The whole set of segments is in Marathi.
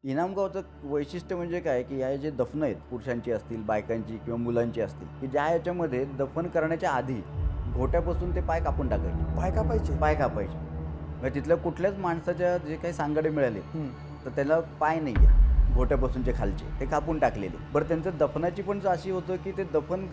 इनामगावचं वैशिष्ट्य म्हणजे काय, की या जे दफनं आहेत, पुरुषांची असतील, बायकांची किंवा मुलांची असतील, की ज्या ह्याच्यामध्ये दफन करण्याच्या आधी घोट्यापासून ते पाय कापून टाकायचे. पाय कापायचे? पाय कापायचे. म्हणजे तिथल्या कुठल्याच माणसाच्या जे काही सांगाडे मिळाले, हं. तर त्याला पाय नाही आहेत घोट्यापासूनचे खालचे, ते कापून टाकलेले. बरं त्यांचं दफनाची पण अशी होतं, की ते दफन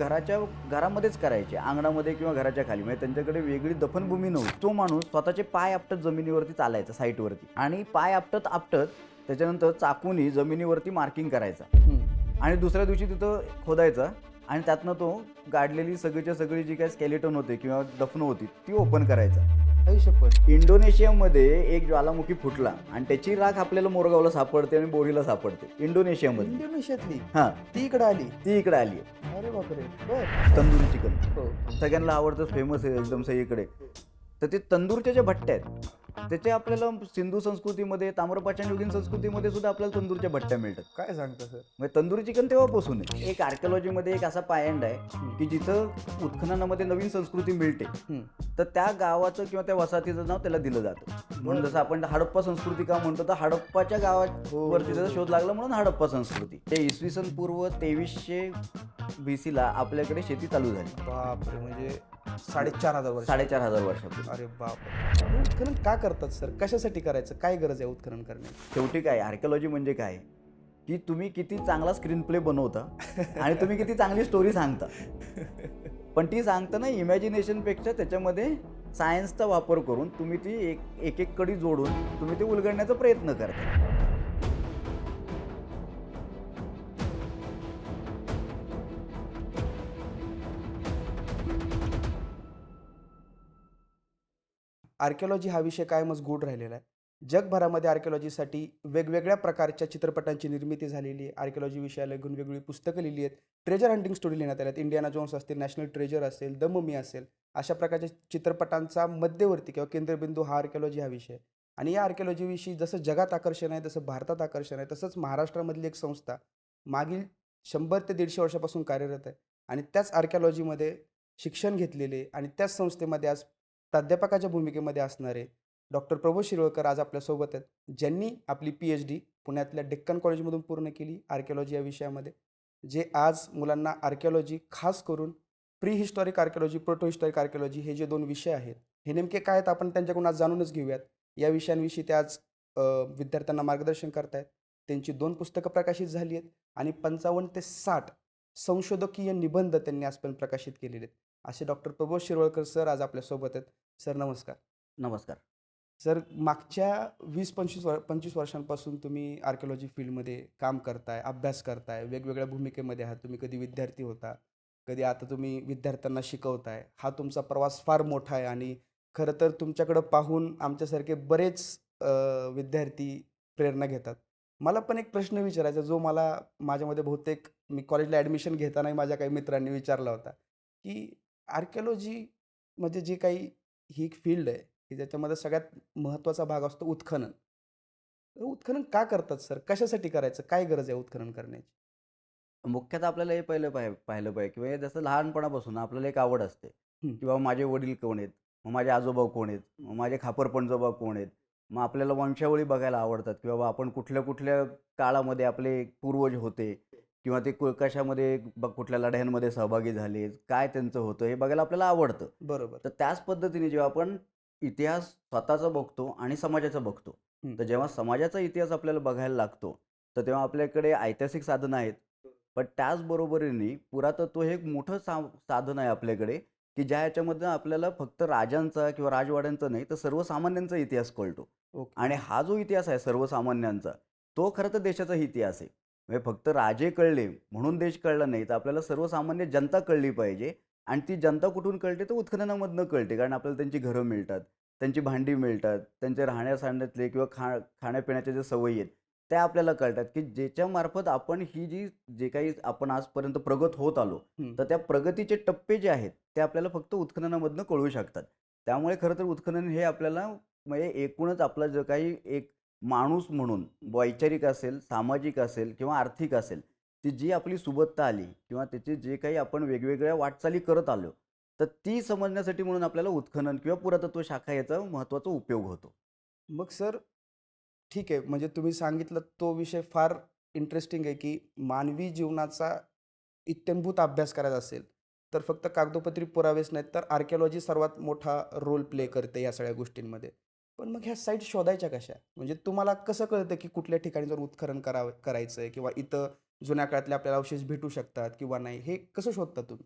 घरामध्येच करायचे, अंगणामध्ये किंवा घराच्या खाली. म्हणजे त्यांच्याकडे वेगळी दफनभूमी नव्हती. तो माणूस स्वतःचे पाय आपटत जमिनीवरती चालायचा साईटवरती आणि पाय आपटत आपटत त्याच्यानंतर चाकूनी जमिनीवरती मार्किंग करायचा हं. आणि दुसऱ्या दिवशी तिथं खोदायचा आणि त्यातनं तो गाडलेली सगळीच्या सगळी जी काही स्केलेटन होते किंवा दफनं होती ती ओपन करायचा. आई शपथ! इंडोनेशियामध्ये एक ज्वालामुखी फुटला आणि त्याची राख आपल्याला मोरगावला सापडते आणि बोरीला सापडते इंडोनेशियामध्ये. इंडोनेशियातली? हां, ती इकडे आली? ती इकडे आली अरे बापरे! बरं. तंदुरी चिकन. हो. सगळ्यांना आवडतं, फेमस आहे एकदम सगळीकडे. तर ते तंदूरच्या ज्या भट्ट्या आहेत त्याचे आपल्याला सिंधू संस्कृतीमध्ये, ताम्रपाषाणयुगीन संस्कृतीमध्ये सुद्धा आपल्याला तंदूरच्या भट्ट्या मिळतात. काय सांगता सर? म्हणजे तंदुरी चिकन तेव्हापासून आहे. एक आर्किओलॉजीमध्ये एक असा पायंड आहे की जिथं उत्खननामध्ये नवीन संस्कृती मिळते, हं. तर त्या गावाचं किंवा त्या वसाहतीचं नाव त्याला दिलं जातं. म्हणून जसं आपण हडप्पा संस्कृती का म्हणतो, तर हडप्पाच्या गावावरती त्याचा शोध लागला म्हणून हडप्पा संस्कृती. ते इसवी सन पूर्व 2300 BC ला आपल्याकडे शेती चालू झाली. बापरे! म्हणजे 4,500 वर्ष. 4,500 वर्षापूर्वी. अरे बापरे! उत्खनन का करतात सर? कशासाठी करायचं? काय गरज आहे उत्खनन करण्याची? शेवटी काय आर्किओलॉजी म्हणजे काय, की तुम्ही किती चांगला स्क्रीन प्ले बनवता आणि तुम्ही किती चांगली स्टोरी सांगता. पण ती सांगताना इमॅजिनेशनपेक्षा त्याच्यामध्ये सायन्सचा वापर करून तुम्ही ती एक एक कडी जोडून तुम्ही ते उलगडण्याचा प्रयत्न करता. आर्किओलॉजी हा विषय कायमच गूढ राहिलेला आहे. जगभरामध्ये आर्किओलॉजीसाठी वेगवेगळ्या प्रकारच्या चित्रपटांची निर्मिती झालेली आहे. आर्किओलॉजी विषयाला घेऊन वेगवेगळी पुस्तकं लिहिली आहेत. ट्रेजर हंटिंग स्टोरी लिहिण्यात आल्या आहेत. इंडियाना जोन्स असतील, नॅशनल ट्रेजर असेल, द ममी असेल, अशा प्रकारच्या चित्रपटांचा मध्यवर्ती किंवा केंद्रबिंदू हा आर्किओलॉजी हा विषय आहे. आणि या आर्किओलॉजीविषयी जसं जगात आकर्षण आहे, तसं भारतात आकर्षण आहे, तसंच महाराष्ट्रामधली एक संस्था मागील 100 ते 150 वर्षापासून कार्यरत आहे. आणि त्याच आर्किओलॉजीमध्ये शिक्षण घेतलेले आणि त्याच संस्थेमध्ये आज प्राध्यापकाच्या भूमिकेमध्ये असणारे डॉक्टर प्रबोध शिरवळकर आज आपल्यासोबत आहेत, ज्यांनी आपली PhD पुण्यातल्या डेक्कन कॉलेजमधून पूर्ण केली आर्किओलॉजी या विषयामध्ये. जे आज मुलांना आर्किओलॉजी खास करून pre historic archaeology, proto historic archaeology हे जे 2 विषय आहेत, हे नेमके काय आहेत आपण त्यांच्याकडून आज जाणूनच घेऊयात. या विषयांविषयी ते आज विद्यार्थ्यांना मार्गदर्शन करतायत. त्यांची 2 पुस्तकं प्रकाशित झाली आहेत आणि 55 ते 60 संशोधकीय निबंध त्यांनी आजपर्यंत प्रकाशित केलेले आहेत. असे डॉक्टर प्रबोध शिरवळकर सर आज आपल्यासोबत आहेत. सर नमस्कार. नमस्कार. सर मागच्या 25 वर्षांपासून तुम्ही आर्किओलॉजी फील्डमध्ये काम करताय, अभ्यास करताय, वेगवेगळ्या भूमिकेमध्ये आहात. तुम्ही कधी विद्यार्थी होता, कधी आता तुम्ही विद्यार्थ्यांना शिकवताय. हा तुमचा प्रवास फार मोठा आहे आणि खरं तर तुमच्याकडं पाहून आमच्यासारखे बरेच विद्यार्थी प्रेरणा घेतात. मला पण एक प्रश्न विचारायचा जो मला माझ्यामध्ये बहुतेक मी कॉलेजला ॲडमिशन घेतानाही माझ्या काही मित्रांनी विचारला होता, की आर्किओलॉजी म्हणजे जी काही ही एक फील्ड आहे, की ज्याच्यामध्ये सगळ्यात महत्त्वाचा भाग असतो उत्खनन. तर उत्खनन का करतात सर? कशासाठी करायचं? काय गरज आहे उत्खनन करण्याची? मुख्यतः आपल्याला हे पाहिलं पाहिजे किंवा हे जसं लहानपणापासून आपल्याला एक आवड असते, हं. की बाबा माझे वडील कोण आहेत, मग माझे आजोबा कोण आहेत, मग माझे खापर पणजोबा कोण आहेत. मग आपल्याला वंशावळी बघायला आवडतात, की बाबा आपण कुठल्या कुठल्या काळामध्ये आपले पूर्वज होते किंवा ते कशामध्ये कुठल्या लढ्यांमध्ये सहभागी झाले, काय त्यांचं होतं हे बघायला आपल्याला आवडतं. बरोबर. तर त्याच पद्धतीने जेव्हा आपण इतिहास स्वतःचा बघतो आणि समाजाचा बघतो, हं. तर जेव्हा समाजाचा इतिहास आपल्याला बघायला लागतो, तर तेव्हा आपल्याकडे ऐतिहासिक साधनं आहेत. पण त्याचबरोबरीने पुरातत्व हे एक मोठं साधन आहे आपल्याकडे, की ज्या ह्याच्यामधनं आपल्याला फक्त राजांचा किंवा राजवाड्यांचा नाही, तर सर्वसामान्यांचा इतिहास कळतो. ओके. आणि हा जो इतिहास आहे सर्वसामान्यांचा, तो खरं तर देशाचा इतिहास आहे. म्हणजे फक्त राजे कळले म्हणून देश कळला नाही, तर आपल्याला सर्वसामान्य जनता कळली पाहिजे आणि ती जनता कुठून कळते, तर उत्खननामधनं कळते. कारण आपल्याला त्यांची घरं मिळतात, त्यांची भांडी मिळतात, त्यांचे राहण्या-सहाण्यातले किंवा खाण्यापिण्याच्या ज्या सवयी आहेत, त्या आपल्याला कळतात, की ज्याच्यामार्फत आपण ही जे काही आपण आजपर्यंत प्रगत होत आलो, हं. तर त्या प्रगतीचे टप्पे जे आहेत, ते आपल्याला फक्त उत्खननामधनं कळू शकतात. त्यामुळे खरं तर उत्खनन हे आपल्याला म्हणजे एकूणच आपला जो काही एक माणूस म्हणून वैचारिक असेल, सामाजिक असेल किंवा आर्थिक असेल, ती जी आपली सुबत्ता आली किंवा त्याचे जे काही आपण वेगवेगळ्या वाटचाली करत आलो, तर ती समजण्यासाठी म्हणून आपल्याला उत्खनन किंवा पुरातत्व शाखा याचा महत्त्वाचा उपयोग होतो. मग सर ठीक आहे. म्हणजे तुम्ही सांगितलं तो विषय फार इंटरेस्टिंग आहे, की मानवी जीवनाचा इत्थंभूत अभ्यास करायचा असेल, तर फक्त कागदोपत्री पुरावेच नाहीत, तर आर्किओलॉजी सर्वात मोठा रोल प्ले करते या सगळ्या गोष्टींमध्ये. पण मग ह्या साईट शोधायच्या कशा? म्हणजे तुम्हाला कसं कळतं, की कुठल्या ठिकाणी जर उत्खनन करायचं आहे किंवा इथं जुन्या काळातले आपल्याला अवशेष भेटू शकतात किंवा नाही, हे कसं शोधता तुम्ही?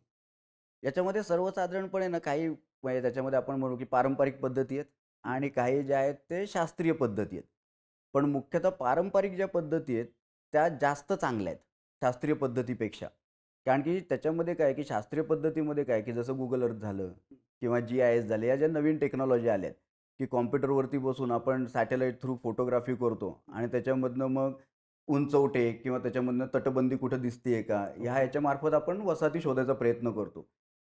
याच्यामध्ये सर्वसाधारणपणे ना काही म्हणजे त्याच्यामध्ये आपण म्हणू की पारंपरिक पद्धती आहेत हं, आणि काही ज्या आहेत ते शास्त्रीय पद्धती आहेत. पण मुख्यतः पारंपरिक ज्या पद्धती आहेत, त्या जास्त चांगल्या आहेत शास्त्रीय पद्धतीपेक्षा. कारण की त्याच्यामध्ये काय आहे, की शास्त्रीय पद्धतीमध्ये काय आहे, की जसं Google Earth झालं किंवा GIS झाले, या ज्या नवीन टेक्नॉलॉजी आल्या आहेत, की कॉम्प्युटरवरती बसून आपण सॅटेलाईट थ्रू फोटोग्राफी करतो आणि त्याच्यामधनं मग उंचवटे किंवा त्याच्यामधनं तटबंदी कुठं दिसतीये का, हो, ह्याच्यामार्फत आपण वसाहती शोधायचा प्रयत्न करतो.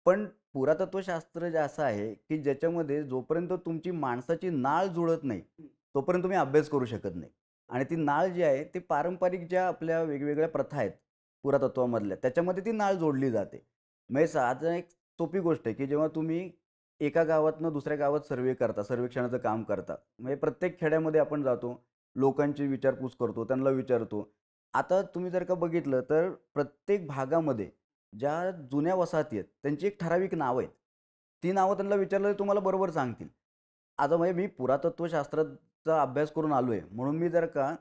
पण पुरातत्वशास्त्र जे असं आहे, की ज्याच्यामध्ये जोपर्यंत तुमची माणसाची नाळ जुळत नाही, तोपर्यंत तुम्ही अभ्यास करू शकत नाही. आणि ती नाळ जी आहे, ती पारंपरिक ज्या आपल्या वेगवेगळ्या प्रथा आहेत पुरातत्वामधल्या, त्याच्यामध्ये ती नाळ जोडली जाते. म्हणजे साधं एक सोपी गोष्ट आहे, की जेव्हा तुम्ही एका गावातनं दुसऱ्या गावात सर्व्हे करता, सर्वेक्षणाचं काम करता. म्हणजे प्रत्येक खेड्यामध्ये आपण जातो, लोकांची विचारपूस करतो, त्यांना विचारतो. आता तुम्ही जर का बघितलं, तर प्रत्येक भागामध्ये ज्या जुन्या वसाहती आहेत, त्यांची एक ठराविक नावं आहेत. ती नावं त्यांना विचारलं तर तुम्हाला बरोबर सांगतील. आता म्हणजे मी पुरातत्वशास्त्राचा अभ्यास करून आलोय, म्हणून मी जर का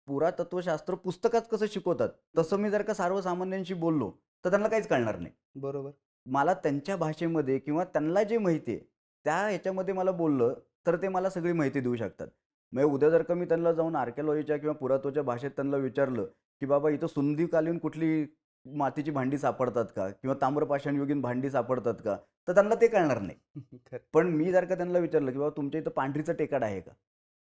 पुरातत्वशास्त्र पुस्तकात कसं शिकवतात, तसं मी जर का सर्वसामान्यांशी बोललो, तर त्यांना काहीच कळणार नाही. बरोबर. मला त्यांच्या भाषेमध्ये किंवा त्यांना जे माहिती आहे, त्या ह्याच्यामध्ये मला बोललं, तर ते मला सगळी माहिती देऊ शकतात. म्हणजे उद्या जर का मी त्यांना जाऊन आर्किओलॉजीच्या किंवा पुरातत्वच्या भाषेत त्यांना विचारलं, की बाबा इथं सुंदीकालीन कुठली मातीची भांडी सापडतात का? किंवा ताम्रपाषाणयुगीन भांडी सापडतात का? तर त्यांना ते कळणार नाही. खरं. पण मी जर का त्यांना विचारलं, की बाबा तुमच्या इथं पांढरीचं टेकाड आहे का?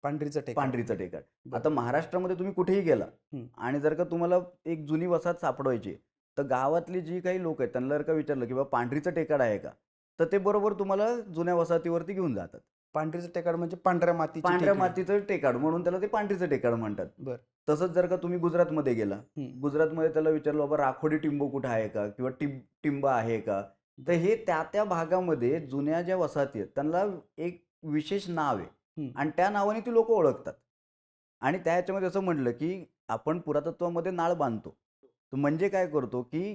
पांढरीचं टेकाड. पांढरीचं टेकाड. बरं. आता महाराष्ट्रामध्ये तुम्ही कुठेही गेला हं. आणि जर का तुम्हाला एक जुनी वसाहत सापडवायची आहे, तर गावातली जी काही लोक आहेत त्यांना जर का विचारलं, की बाबा पांढरीचं टेकाड आहे का? तर ते बरोबर तुम्हाला जुन्या वसाहतीवरती घेऊन जातात. पांढरीचं टेकाड म्हणजे पांढऱ्या मातीची पांढऱ्या टेकडी. मातीचं टेकाड म्हणून त्याला ते पांढरीचं टेकाड म्हणतात. बरं. तसंच जर का तुम्ही गुजरातमध्ये गेला, हं. गुजरातमध्ये त्याला विचारलं, बाबा राखोडी टिंबो कुठं आहे का? किंवा टिंबा आहे का? तर बरं. हे त्या भागामध्ये जुन्या ज्या वसाहती आहेत, त्यांना एक विशेष नाव आहे हं. आणि त्या नावाने ती लोकं ओळखतात. आणि त्या ह्याच्यामध्ये असं म्हटलं, की आपण पुरातत्वामध्ये नाळ बांधतो. तर म्हणजे काय करतो, की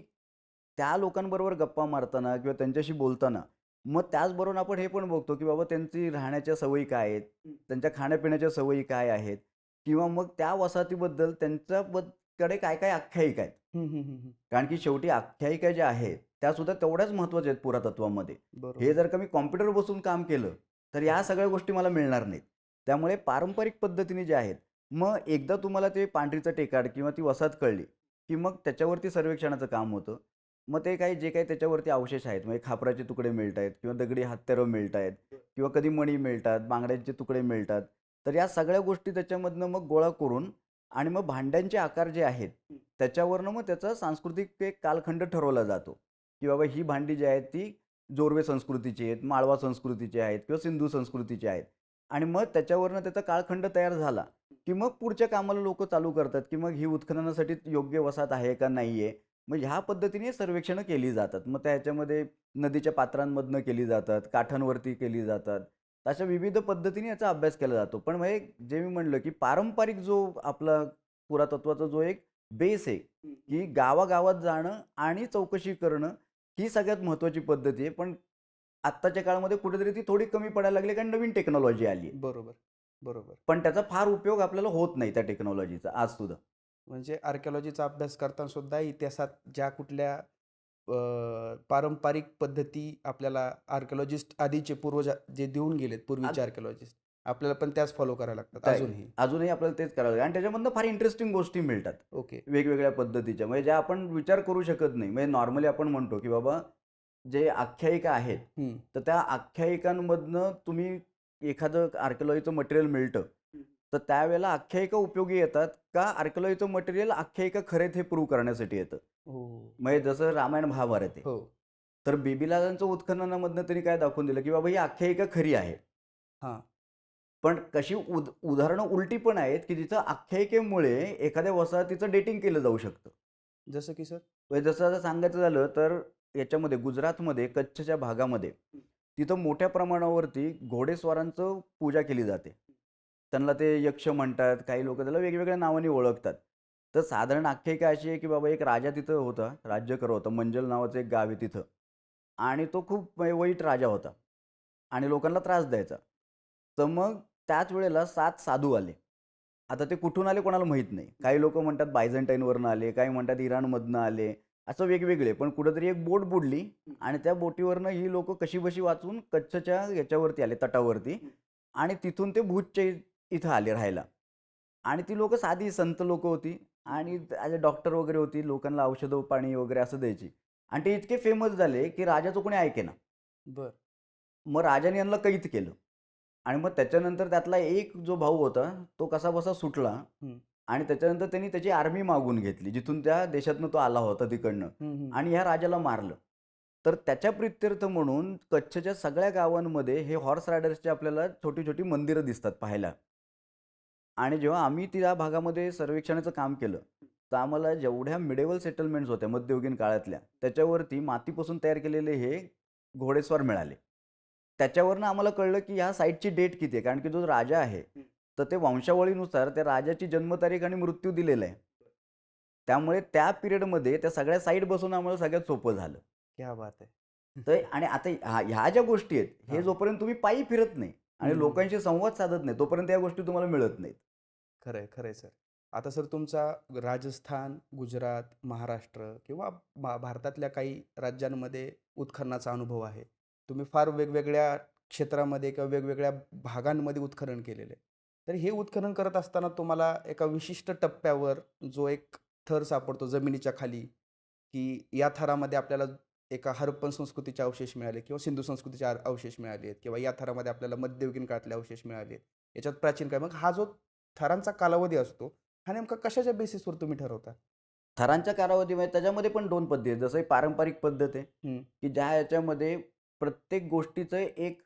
त्या लोकांबरोबर गप्पा मारताना किंवा त्यांच्याशी बोलताना, मग त्याचबरोबर आपण हे पण बघतो, की बाबा त्यांची राहण्याच्या सवयी काय आहेत? त्यांच्या खाण्यापिण्याच्या सवयी काय आहेत? किंवा मग त्या वसाहतीबद्दल त्यांच्याकडे काय-काय आख्यायिका आहेत. हं, हं, हं, हं. कारण की शेवटी आख्यायिका ज्या आहेत, त्यासुद्धा तेवढ्याच महत्त्वाच्या आहेत पुरातत्वामध्ये. हे बरोबर. जर का मी कॉम्प्युटरवर बसून काम केलं, तर या सगळ्या गोष्टी मला मिळणार नाहीत. त्यामुळे पारंपरिक पद्धतीने जे आहेत, मग एकदा तुम्हाला ते पांढरीचं टेकाड किंवा ती वसाहत कळली, की मग त्याच्यावरती सर्वेक्षणाचं काम होतं. मग ते काही जे काही त्याच्यावरती अवशेष आहेत, म्हणजे खापराचे तुकडे मिळतायत किंवा दगडी हत्यारं मिळतायत किंवा कधी मणी मिळतात, बांगड्यांचे तुकडे मिळतात. तर या सगळ्या गोष्टी त्याच्यामधनं मग गोळा करून आणि मग भांड्यांचे आकार जे आहेत, त्याच्यावरनं मग त्याचा सांस्कृतिक एक कालखंड ठरवला जातो, की बाबा ही भांडी जी आहेत ती जोरवे संस्कृतीची आहेत, माळवा संस्कृतीची आहेत किंवा सिंधू संस्कृतीची आहेत. आणि मग त्याच्यावरनं त्याचा काळखंड तयार झाला, की मग पुढच्या कामाला लोकं चालू करतात, की मग ही उत्खननासाठी योग्य वसाहत आहे का नाही आहे. मग ह्या पद्धतीने सर्वेक्षणं केली जातात. मग त्या ह्याच्यामध्ये नदीच्या पात्रांमधनं केली जातात, काठांवरती केली जातात. अशा विविध पद्धतीने याचा अभ्यास केला जातो. पण मग एक जे मी म्हणलं, की पारंपरिक जो आपला पुरातत्वाचा जो एक बेस आहे, की गावागावात जाणं आणि चौकशी करणं ही सगळ्यात महत्त्वाची पद्धती आहे. पण आत्ताच्या काळामध्ये कुठेतरी ती थोडी कमी पडायला लागली कारण नवीन टेक्नॉलॉजी आली आहे. बरोबर. बरोबर. पण त्याचा फार उपयोग आपल्याला होत नाही त्या टेक्नॉलॉजीचा आजसुद्धा. म्हणजे आर्किओलॉजीचा अभ्यास करताना सुद्धा इतिहासात ज्या कुठल्या पारंपरिक पद्धती आपल्याला आर्किओलॉजिस्ट आधीचे पूर्वज जे देऊन गेलेत पूर्वीचे आज आर्किओलॉजिस्ट, आपल्याला पण त्याच फॉलो करायला लागतात काय अजूनही. अजूनही आपल्याला तेच करावं लागेल आणि त्याच्यामधनं फार इंटरेस्टिंग गोष्टी मिळतात. ओके. वेगवेगळ्या पद्धतीच्या म्हणजे ज्या आपण विचार करू शकत नाही. म्हणजे नॉर्मली आपण म्हणतो, की बाबा जे आख्यायिका आहेत, हं. तर त्या आख्यायिकांमधनं तुम्ही एखादं आर्किओलॉजीचं मटेरियल मिळतं. तर त्यावेळेला आख्यायिका उपयोगी येतात का आर्किओलॉजीचं मटेरियल आख्यायिका खरे आहेत हे प्रूव्ह करण्यासाठी येतं. हो. म्हणजे जसं रामायण महाभारत आहे. हो. तर बिबिलालांचं उत्खननामधनं त्यांनी काय दाखवून दिलं, की बाबा ही आख्यायिका खरी आहे. हां. पण कशी उदाहरणं उलटी पण आहेत, की जिथं आख्यायिकेमुळे एखाद्या वसाहतीचं डेटिंग केलं जाऊ शकतं. जसं की सर? म्हणजे जसं आता सांगायचं झालं तर याच्यामध्ये गुजरातमध्ये कच्छच्या भागामध्ये तिथं मोठ्या प्रमाणावरती घोडेस्वारांचं पूजा केली जाते. त्यांना ते यक्ष म्हणतात, काही लोकं त्याला वेगवेगळ्या नावाने ओळखतात. तर साधारण आख्यायिका अशी आहे, की बाबा एक राजा तिथं होता, राज्य करत होता. मंजल नावाचं एक गाव आहे तिथं आणि तो खूप वाईट राजा होता आणि लोकांना त्रास द्यायचा. तर मग त्याच वेळेला 7 साधू आले. आता ते कुठून आले कोणाला माहीत नाही. काही लोकं म्हणतात बायझंटाईनवरनं आले, काही म्हणतात इराणमधनं आले, असं वेगवेगळे. पण कुठेतरी एक बोट बुडली आणि त्या बोटीवरनं ही लोकं कशीबशी वाचून कच्छच्या याच्यावरती आले, तटावरती आणि तिथून ते भुजच्या इथं आले राहायला. आणि ती लोकं साधी संत लोकं होती आणि डॉक्टर वगैरे होती. लोकांना औषधं, पाणी वगैरे असं द्यायची. आणि ते इतके फेमस झाले, की राजाचं कोणी ऐकेना. बरं. मग राजाने यांना कैद केलं. आणि मग त्याच्यानंतर त्यातला एक जो भाऊ होता, तो कसाबसा सुटला हं. आणि त्याच्यानंतर त्यांनी त्याची आर्मी मागून घेतली, जिथून त्या देशातनं तो आला होता तिकडनं हं, हं. आणि ह्या राजाला मारलं. तर त्याच्या प्रित्यर्थ म्हणून कच्छच्या सगळ्या गावांमध्ये हे हॉर्स रायडर्सची आपल्याला छोटी-छोटी मंदिरं दिसतात पाहायला. आणि जेव्हा आम्ही त्या भागामध्ये सर्वेक्षणाचं काम केलं, तर आम्हाला जेवढ्या मिडेवल सेटलमेंट्स होत्या मध्ययुगीन काळातल्या, त्याच्यावरती मातीपासून तयार केलेले हे घोडेस्वार मिळाले. त्याच्यावरनं आम्हाला कळलं, की ह्या साईटची डेट किती आहे. कारण की जो राजा आहे, तर ते वंशावळीनुसार त्या राजाची जन्मतारीख आणि मृत्यू दिलेला आहे. त्यामुळे त्या पिरियडमध्ये त्या सगळ्या साईट बसवणं आम्हाला सगळ्यात सोपं झालं. क्या बात है! तर आणि आता ह्या ज्या गोष्टी आहेत, हे हां. जोपर्यंत तुम्ही पायी फिरत नाही हं, आणि हं. लोकांशी संवाद साधत नाही, तोपर्यंत या गोष्टी तुम्हाला मिळत नाहीत. खरं आहे, खरं आहे सर. आता सर तुमचा राजस्थान, गुजरात, महाराष्ट्र किंवा भारतातल्या काही राज्यांमध्ये उत्खननाचा अनुभव आहे. तुम्ही फार वेगवेगळ्या क्षेत्रामध्ये किंवा वेगवेगळ्या भागांमध्ये उत्खनन केलेलं आहे. तर हे उत्खनन करत असताना तुम्हाला एका विशिष्ट टप्प्यावर जो एक थर सापडतो जमिनीच्या खाली, की या थरामध्ये आपल्याला एका हरप्पन संस्कृतीचे अवशेष मिळाले किंवा सिंधू संस्कृतीचे अवशेष मिळाले आहेत किंवा या थरामध्ये आपल्याला मध्ययुगीन काळातले अवशेष मिळाले आहेत. याच्यात प्राचीन काळ मग हा जो थरांचा कालावधी असतो, हा नेमका कशाच्या बेसिसवर तुम्ही ठरवता? थरांच्या कालावधीमध्ये त्याच्यामध्ये पण 2 पद्धती आहेत. जसं एक पारंपरिक पद्धत आहे, हं. की ज्या याच्यामध्ये प्रत्येक गोष्टीचं एक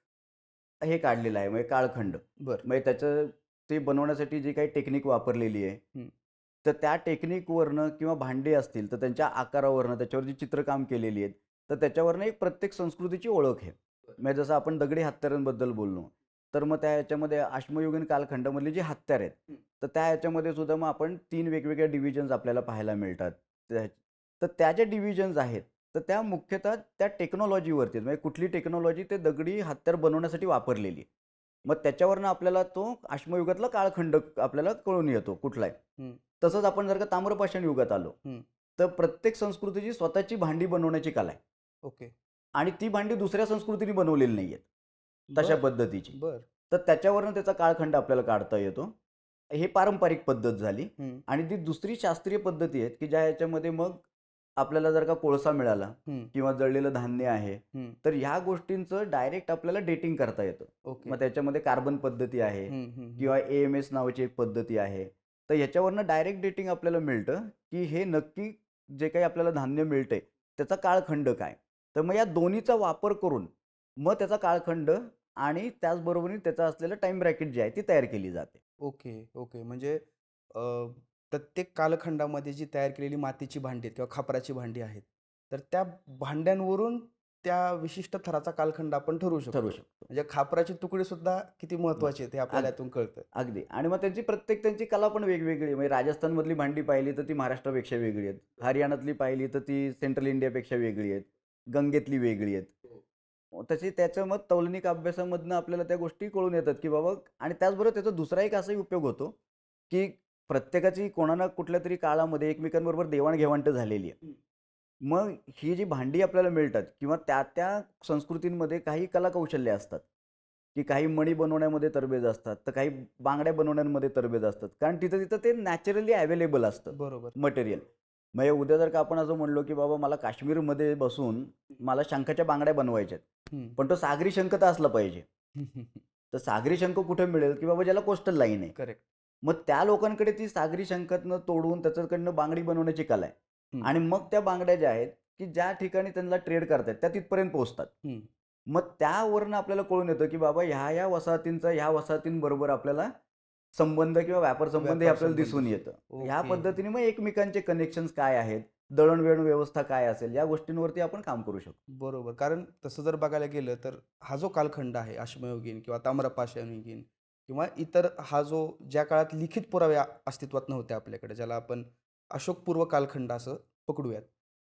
हे काढलेलं आहे, म्हणजे काळखंड. बरं. म्हणजे त्याचं ते बनवण्यासाठी जी काही टेक्निक वापरलेली आहे, हं. तर त्या टेक्निकवरनं किंवा भांडी असतील, तर त्यांच्या आकारावरनं, त्याच्यावर जी चित्रकाम केलेली आहेत, तर त्याच्यावरनं एक प्रत्येक संस्कृतीची ओळख आहे. म्हणजे जसं आपण दगडी हत्यारांबद्दल बोललो, तर मग त्या ह्याच्यामध्ये अश्मयुगीन कालखंडामधली जी हत्यारं आहेत, तर त्या ह्याच्यामध्ये सुद्धा मग आपण 3 वेगवेगळ्या डिव्हिजन्स आपल्याला पाहायला मिळतात. तर त्या ज्या डिव्हिजन्स आहेत, तर त्या मुख्यतः त्या टेक्नॉलॉजीवरती म्हणजे कुठली टेक्नॉलॉजी ते दगडी हत्यार बनवण्यासाठी वापरलेली आहे. मग त्याच्यावरनं आपल्याला तो अश्मयुगातला काळखंड आपल्याला कळून येतो कुठला आहे. हं. तसंच आपण जर का ताम्रपाषाण युगात आलो, हं. तर प्रत्येक संस्कृतीची स्वतःची भांडी बनवण्याची कला आहे ओके. आणि ती भांडी दुसऱ्या संस्कृतीने बनवलेली नाही आहेत, तशा बरं. पद्धतीची. बरं. तर त्याच्यावरनं त्याचा काळखंड आपल्याला काढता येतो. ही पारंपरिक पद्धत झाली हं. आणि ती दुसरी शास्त्रीय पद्धती आहेत, की ज्या ह्याच्यामध्ये मग आपल्याला जर का कोळसा मिळाला हं. किंवा जळलेलं धान्य आहे, हं. तर ह्या गोष्टींचं डायरेक्ट आपल्याला डेटिंग करता येतं. ओके. मग त्याच्यामध्ये कार्बन पद्धती आहे हं, हं, हं. किंवा AMS नावाची एक पद्धती आहे. तर ह्याच्यावरनं डायरेक्ट डेटिंग आपल्याला मिळतं, की हे नक्की जे काही आपल्याला धान्य मिळतंय, त्याचा काळखंड काय? तर मग या दोन्हीचा वापर करून मग त्याचा काळखंड आणि त्याचबरोबरीने त्याचा असलेलं टाईम ब्रॅकेट जी आहे ती तयार केली जाते. Okay, okay. म्हणजे अ, प्रत्येक कालखंडामध्ये जी तयार केलेली मातीची भांडी आहेत किंवा खापराची भांडी आहेत, तर त्या भांड्यांवरून त्या विशिष्ट थराचा कालखंड आपण ठरवू ठरवू शकतो. शकतो. म्हणजे खापराची तुकडीसुद्धा किती महत्त्वाची आहेत हे आपल्याला अग यातून कळतं. अगदी आणि मग त्यांची कला पण वेगवेगळी आहे. म्हणजे राजस्थानमधली भांडी पाहिली तर ती महाराष्ट्रापेक्षा वेगळी आहेत. हरियाणातली पाहिली तर ती सेंट्रल इंडियापेक्षा वेगळी आहेत. गंगेतली वेगळी आहेत. तशी त्याचं मग तौलनिक अभ्यासामधनं आपल्याला त्या गोष्टी कळून येतात, की बाबा आणि त्याचबरोबर त्याचा दुसरा एक असाही उपयोग होतो, की प्रत्येकाची कोणा ना कुठल्यातरी काळामध्ये एकमेकांबरोबर देवाण-घेवाण तर झालेली आहे. मग ही जी भांडी आपल्याला मिळतात किंवा त्या संस्कृतींमध्ये काही कलाकौशल्य असतात, की काही मणी बनवण्यामध्ये तरबेज असतात, तर काही बांगड्या बनवण्यामध्ये तरबेज असतात. कारण तिथं ते नॅचरली अवेलेबल असतं बरोबर. मटेरियल. म्हणजे उद्या जर का आपण असं म्हणलो, की बाबा मला काश्मीरमध्ये बसून मला शंखाच्या बांगड्या बनवायच्या आहेत. हं. पण तो सागरी शंख तर असला पाहिजे. तर सागरी शंख कुठे मिळेल, की बाबा ज्याला कोस्टल लाईन आहे. करेक्ट. मग त्या लोकांकडे ती सागरी शंखातनं तोडून त्याच्याकडनं बांगडी बनवण्याची कला आहे. हं. आणि मग त्या बांगड्या ज्या आहेत, की ज्या ठिकाणी त्यांना ट्रेड करतायत त्या तिथपर्यंत पोहोचतात. हं. मग त्यावरनं आपल्याला कळून येतं, की बाबा ह्या-ह्या वसाहतींचा ह्या वसाहतींबरोबर आपल्याला संबंध किंवा व्यापार संबंध हे व्यापार आपल्याला संबंध दिसून असतो. येतं. ह्या ओके. पद्धतीने मग एकमेकांचे कनेक्शन्स काय आहेत, दळणवळण व्यवस्था काय असेल, या गोष्टींवरती आपण काम करू शकतो. बरोबर. कारण तसं जर बघायला गेलं तर हा जो कालखंड आहे अश्मयुगीन किंवा ताम्रपाषाणयुगीन किंवा इतर हा जो ज्या काळात लिखित पुरावे अस्तित्वात नव्हते आपल्याकडे, ज्याला आपण अशोकपूर्व कालखंड असं पकडूयात.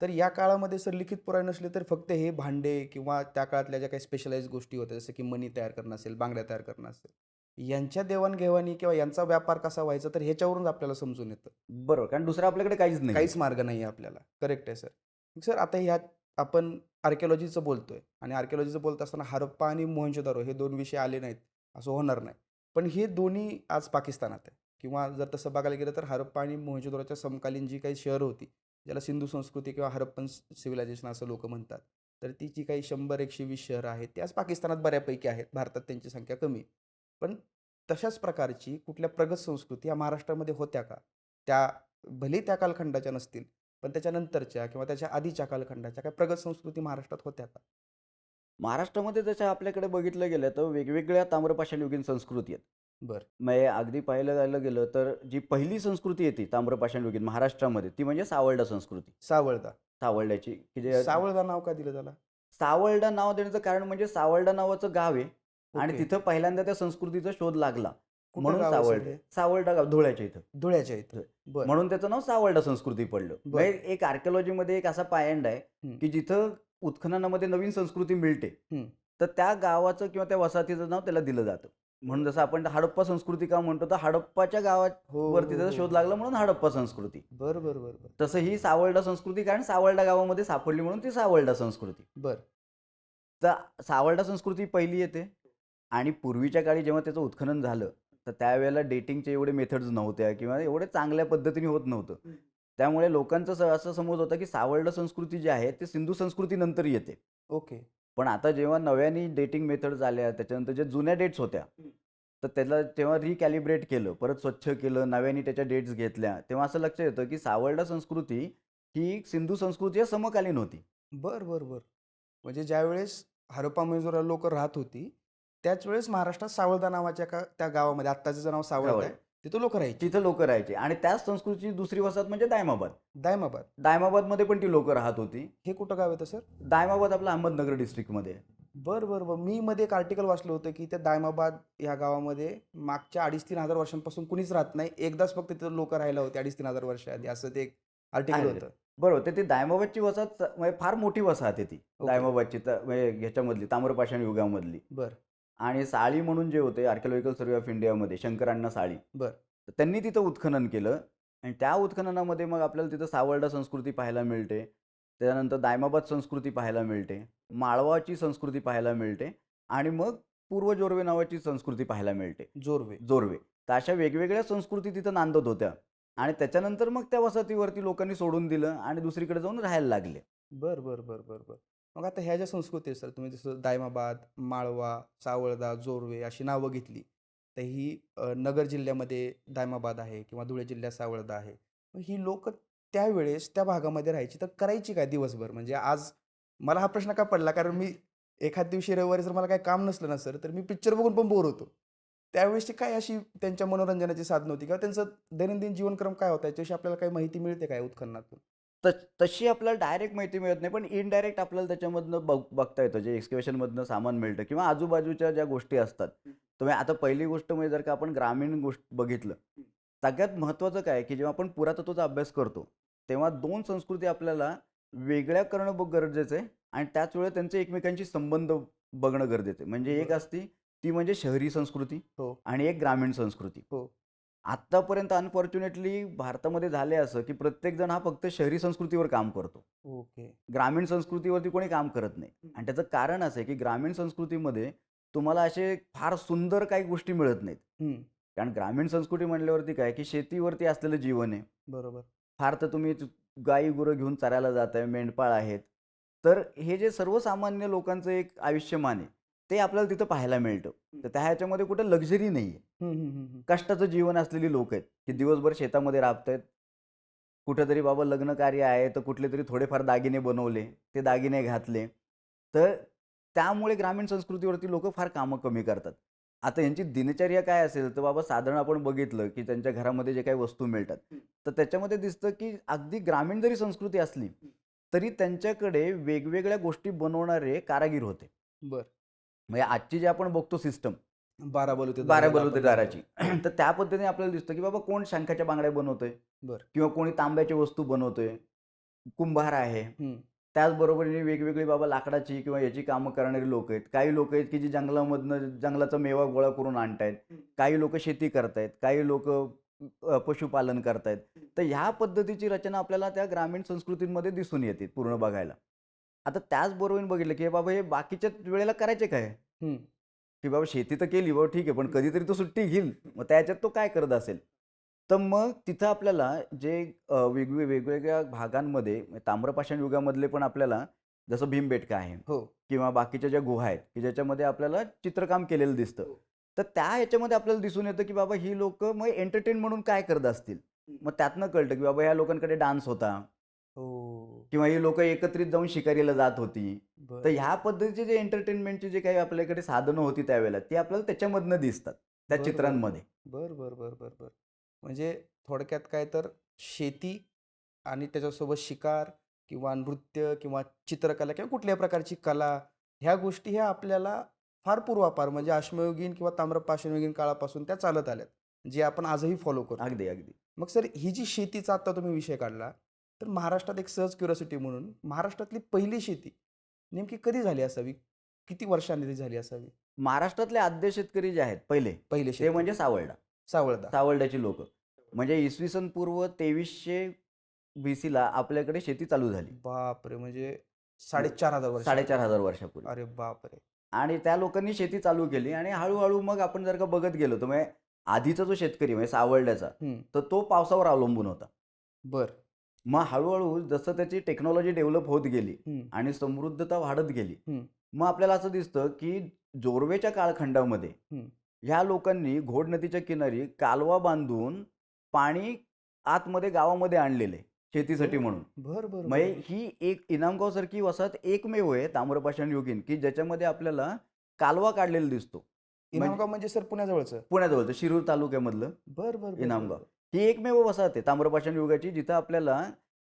तर या काळामध्ये सर लिखित पुरावे नसले तर फक्त हे भांडे किंवा त्या काळातल्या ज्या काही स्पेशलाइज गोष्टी होत्या, जसं की मणी तयार करणं असेल, बांगड्या तयार करणं असेल, यांच्या देवाणघेवाणी किंवा यांचा व्यापार कसा व्हायचा तर ह्याच्यावरून आपल्याला समजून येतं. बरोबर, कारण दुसरं आपल्याकडे काहीच नाही. काहीच मार्ग नाही आहे आपल्याला. करेक्ट आहे सर. सर आता ह्यात आपण आर्किओलॉजीचं बोलतोय आणि आर्किओलॉजीचं बोलत असताना हरप्पा आणि मोहेंजोदारो हे 2 विषय आले नाहीत, असं होणार नाही. पण हे दोन्ही आज पाकिस्तानात आहे किंवा जर तसं बघायला गेलं तर हरप्पा आणि मोहेंजोदारोच्या समकालीन जी काही शहरं होती, ज्याला सिंधू संस्कृती किंवा हरप्पन सिव्हिलायझेशन असं लोकं म्हणतात. तर ती जी काही 100-120 शहरं आहेत, ती आज पाकिस्तानात बऱ्यापैकी आहेत. भारतात त्यांची संख्या कमी आहे. पण तशाच प्रकारची कुठल्या प्रगत संस्कृती या महाराष्ट्रामध्ये होत्या का? त्या भलेही त्या कालखंडाच्या नसतील, पण त्याच्यानंतरच्या किंवा त्याच्या आधीच्या कालखंडाच्या काही प्रगत संस्कृती महाराष्ट्रात होत्या का? महाराष्ट्रामध्ये जसं आपल्याकडे बघितलं गेलं तर वेगवेगळ्या ताम्रपाषाणयुगीन संस्कृती आहेत. बरं. म्हणजे अगदी पाहायला जायला गेलं तर जी पहिली संस्कृती येते ताम्रपाषाणयुगीन महाराष्ट्रामध्ये ती म्हणजे सावळडा संस्कृती. सावळदा. सावळड्याची की जे सावळदा नाव का दिलं त्याला? सावळडा नाव देण्याचं कारण म्हणजे सावळडा नावाचं गाव आहे आणि ओके. तिथं पहिल्यांदा त्या संस्कृतीचा शोध लागला. कुठं म्हणून गाव आहे सर सावळडा हे? सावळडा गाव धुळ्याच्या इथं. धुळ्याच्या इथं. बरं. म्हणून त्याचं नाव सावळडा संस्कृती पडलं. बरं. म्हणजे एक आर्किओलॉजीमध्ये एक असा पायंडा आहे हं. की जिथं उत्खननामध्ये नवीन संस्कृती मिळते हं. तर त्या गावाचं किंवा त्या वसाहतीचं नाव त्याला दिलं जातं. म्हणून जसं आपण हडप्पा संस्कृती का म्हणतो तर हडप्पाच्या हो, गावावरती हो, त्याचा हो, शोध हो. लागला म्हणून हडप्पा संस्कृती. बरं, बरं, बरं, बरं. तसं ही सावळडा संस्कृती कारण सावळडा गावामध्ये सापडली म्हणून ती सावळडा संस्कृती. बरं. तर सावळडा संस्कृती पहिली येते आणि पूर्वीच्या काळी जेव्हा त्याचं उत्खनन झालं तर त्यावेळेला डेटिंगचे एवढे मेथड्स नव्हत्या किंवा एवढे चांगल्या पद्धतीने होत नव्हतं. त्यामुळे लोकांचं असं समज होता की सावळडा संस्कृती जी आहे ती सिंधू संस्कृतीनंतर येते. ओके. पण आता जेव्हा नव्याने डेटिंग मेथड्स आल्या त्याच्यानंतर ज्या जुन्या डेट्स होत्या तर त्याला तेव्हा रिकॅलिब्रेट केलं, परत स्वच्छ केलं, नव्याने त्याच्या डेट्स घेतल्या, तेव्हा असं लक्षात येतं की सावळडा संस्कृती ही सिंधू संस्कृतीच्या समकालीन होती. बरं, बरं, बरं. म्हणजे ज्यावेळेस हरप्पा मोहेंजोदरो लोकं राहत होती, त्याच वेळेस महाराष्ट्रात सावळदा नावाच्या त्या गावामध्ये आत्ताचं जे नाव सावळदा आहे, तिथं लोकं राहायची. तिथं लोक राहायचे आणि त्याच संस्कृतीची दुसरी वसाहत म्हणजे दायमाबाद. दायमाबाद. दायमाबादमध्ये पण ती लोकं राहत होती. हे कुठं गाव येतं सर? दायमाबाद आपलं अहमदनगर डिस्ट्रिक्टमध्ये आहे. बरं, बरं, बरं. मी मध्ये एक आर्टिकल वाचलं होतं, की त्या दायमाबाद ह्या गावामध्ये मागच्या 2,500-3,000 हजार वर्षांपासून कुणीच राहत नाही. एकदाच फक्त तिथं लोकं राहायला होते 2,500-3,000 हजार वर्षाआधी असं ते एक आर्टिकल आहे. होतं. बरोबर. तर ती दायमाबादची वसाहत म्हणजे फार मोठी वसाहत आहे ती. ओके. दायमाबादची म्हणजे ह्याच्यामधली ताम्रपाषाण युगामधली. बरं, आणि साळी म्हणून जे होते आर्किओलॉजिकल सर्व्हे ऑफ इंडियामध्ये शंकरांना साळी. बरं. तर त्यांनी तिथं उत्खनन केलं आणि त्या उत्खननामध्ये मग आपल्याला तिथं सावळडा संस्कृती पाहायला मिळते. त्याच्यानंतर दायमाबाद संस्कृती पाहायला मिळते. माळवाची संस्कृती पाहायला मिळते आणि मग पूर्व जोरवे नावाची संस्कृती पाहायला मिळते. जोरवे. जोरवे. तर अशा वेगवेगळ्या संस्कृती तिथं नांदत होत्या आणि त्याच्यानंतर मग त्या वसाहतीवरती लोकांनी सोडून दिलं आणि दुसरीकडे जाऊन राहायला लागले. बरं, बरं, बरं, बरं, बरं. मग आता ह्या ज्या संस्कृती आहेत सर, तुम्ही जसं दायमाबाद, माळवा, सावळदा, जोरवे अशी नावं घेतली. तर ही नगर जिल्ह्यामध्ये दायमाबाद आहे किंवा धुळे जिल्ह्यात सावळदा आहे. मग ही लोकं त्यावेळेस त्या भागामध्ये राहायची, तर करायची काय दिवसभर? म्हणजे आज मला हा प्रश्न का पडला, कारण मी एखाद दिवशी रविवारी जर मला काही काम नसलं ना सर, तर मी पिक्चर बघून पण बोर होतो. त्यावेळेसची काय अशी त्यांच्या मनोरंजनाची साधनं होती किंवा त्यांचं दैनंदिन जीवनक्रम काय होता, याच्याविषयी आपल्याला काही माहिती मिळते का या उत्खननातून? तशी आपल्याला डायरेक्ट माहिती मिळत नाही, पण इनडायरेक्ट आपल्याला त्याच्यामधनं बघता येतं. जे एक्सकॅव्हेशनमधनं सामान मिळतं किंवा आजूबाजूच्या ज्या गोष्टी असतात. तर आता पहिली गोष्ट म्हणजे जर का आपण ग्रामीण गोष्ट बघितलं, सगळ्यात महत्त्वाचं काय आहे, की जेव्हा आपण पुरातत्त्वाचा अभ्यास करतो, तेव्हा 2 संस्कृती आपल्याला वेगळ्या करणं गरजेचं आहे आणि त्याच वेळेस त्यांचे एकमेकांशी संबंध बघणं गरजेचं आहे. म्हणजे एक बरं. असती ती म्हणजे शहरी संस्कृती हो, आणि एक ग्रामीण संस्कृती. हो. आत्तापर्यंत अनफॉर्च्युनेटली भारतामध्ये झाले असं, की प्रत्येकजण हा फक्त शहरी संस्कृतीवर काम करतो. ओके. ग्रामीण संस्कृतीवरती कोणी काम करत नाही आणि त्याचं कारण असं आहे की ग्रामीण संस्कृतीमध्ये तुम्हाला असे फार सुंदर काही गोष्टी मिळत नाहीत. हं. कारण ग्रामीण संस्कृती म्हणल्यावरती काय की शेतीवरती असलेलं जीवन आहे. बरोबर. फार तर तुम्ही गाई गुरं घेऊन चरायला जाताय, मेंढपाळ आहेत. तर हे जे सर्वसामान्य लोकांचं एक आयुष्यमान आहे, ते आपल्याला तिथं पाहायला मिळतं. तर त्या ह्याच्यामध्ये कुठं लक्झरी नाही आहे. हं, हं, हं, हं. कष्टाचं जीवन असलेली लोक आहेत, की दिवसभर शेतामध्ये राबतायत. कुठेतरी बाबा लग्न कार्य आहे, तर कुठले तरी थोडेफार दागिने बनवले, ते दागिने घातले. तर त्यामुळे ग्रामीण संस्कृतीवरती लोकं फार कामं कमी करतात. आता यांची दिनचर्या काय असेल, तर बाबा साधारण आपण बघितलं, की त्यांच्या घरामध्ये जे काही वस्तू मिळतात, तर त्याच्यामध्ये दिसतं, की अगदी ग्रामीण जरी संस्कृती असली, तरी त्यांच्याकडे वेगवेगळ्या गोष्टी बनवणारे कारागीर होते. बरं. म्हणजे आजची जी आपण बघतो सिस्टम, 12 12 बलुतेदाराला आपण म्हणतो. बलुतेदाराची. तर त्या पद्धतीने आपल्याला दिसतं की बाबा कोण शंखाच्या बांगड्या बनवतोय बरं. किंवा कोणी तांब्याची वस्तू बनवतोय, कुंभार आहे. हं. त्याचबरोबरीने वेगवेगळी बाबा लाकडाची किंवा याची कामं करणारी लोक आहेत. काही लोक आहेत की जी जंगलामधनं जंगलाचा मेवा गोळा करून आणतायत. काही लोक शेती करतायत, काही लोक पशुपालन करतायत. तर ह्या पद्धतीची रचना आपल्याला त्या ग्रामीण संस्कृतींमध्ये दिसून येते पूर्ण बघायला. आता त्याचबरोबरीने बघितलं की बाबा हे बाकीच्या वेळेला करायचे काय? हं. की बाबा शेती तर केली बाबा ठीक आहे, पण कधीतरी तो सुट्टी घेईल. मग त्याच्यात तो काय करत असेल? तर मग तिथं आपल्याला जे वेगवेगळ्या भागांमध्ये ताम्रपाषाण युगामधले पण आपल्याला जसं भीमबेटका आहे हो. किंवा बाकीच्या ज्या गुहा आहेत, की ज्याच्यामध्ये आपल्याला चित्रकाम केलेलं दिसतं. तर त्या ह्याच्यामध्ये आपल्याला दिसून येतं, की बाबा ही लोकं मग एंटरटेन म्हणून काय करत असतील? मग त्यातनं कळतं, की बाबा ह्या लोकांकडे डान्स होता हो. किंवा ही लोकं एकत्रित जाऊन शिकारीला जात होती. तर बरं. ह्या पद्धतीचे जे एंटरटेनमेंटची जे काही आपल्याकडे साधनं होती त्यावेळेला, ती आपल्याला त्याच्यामधनं दिसतात, त्या बरं, बरं, चित्रांमध्ये. बरं, बरं, बरं, बरं, बरं. म्हणजे थोडक्यात काय तर शेती आणि त्याच्यासोबत शिकार किंवा नृत्य किंवा चित्रकला किंवा कुठल्याही प्रकारची कला, ह्या गोष्टी ह्या आपल्याला फार पूर्वापार म्हणजे अश्मयुगीन किंवा ताम्रपाषाणयुगीन काळापासून त्या चालत आल्यात, जे आपण आजही फॉलो करतो. अगदी, अगदी. मग सर ही जी शेतीचा आत्ता तुम्ही विषय काढला, तर महाराष्ट्रात एक सहज क्युरिओसिटी म्हणून महाराष्ट्रातली पहिली शेती नेमकी कधी झाली असावी? किती वर्षांनी ती झाली असावी? महाराष्ट्रातले आद्य शेतकरी जे आहेत पहिले, पहिले ते शेतकरी म्हणजे सावर्डा. सावळदा. सावर्ड्याची लोकं. म्हणजे इसवी सन पूर्व 2300 BCला आपल्याकडे शेती चालू झाली. बापरे! म्हणजे 4,500 वर्षापूर्वी. 4,500 वर्षापूर्वी. अरे बापरे! आणि त्या लोकांनी शेती चालू केली आणि हळू मग आपण जर का बघत गेलो, तर म्हणजे आधीचा जो शेतकरी म्हणजे सावर्ड्याचा, हं. तर तो पावसावर अवलंबून होता. बरं. मग हळू जसं त्याची टेक्नॉलॉजी डेव्हलप होत गेली हं. आणि समृद्धता वाढत गेली, हं. मग आपल्याला असं दिसतं, की जोरवेच्या कालखंडामध्ये हं. ह्या लोकांनी घोड नदीच्या किनारी कालवा बांधून पाणी आतमध्ये गावामध्ये आणलेले शेतीसाठी बरं. म्हणून. बरं, बरं, म्हणजे बरं. ही एक इनामगावसारखी वसाहत एकमेव आहे ताम्रपाषाण युगीन, की ज्याच्यामध्ये आपल्याला कालवा काढलेला दिसतो. म्हणजे इनामगाव म्हणजे सर पुण्याजवळचं? पुण्याजवळचं शिरूर तालुक्यामधलं बरं, बरं, बरं, बरं, इनामगाव. बरं. ही एकमेव वसाहत आहे ताम्रपाषाण युगाची, जिथं आपल्याला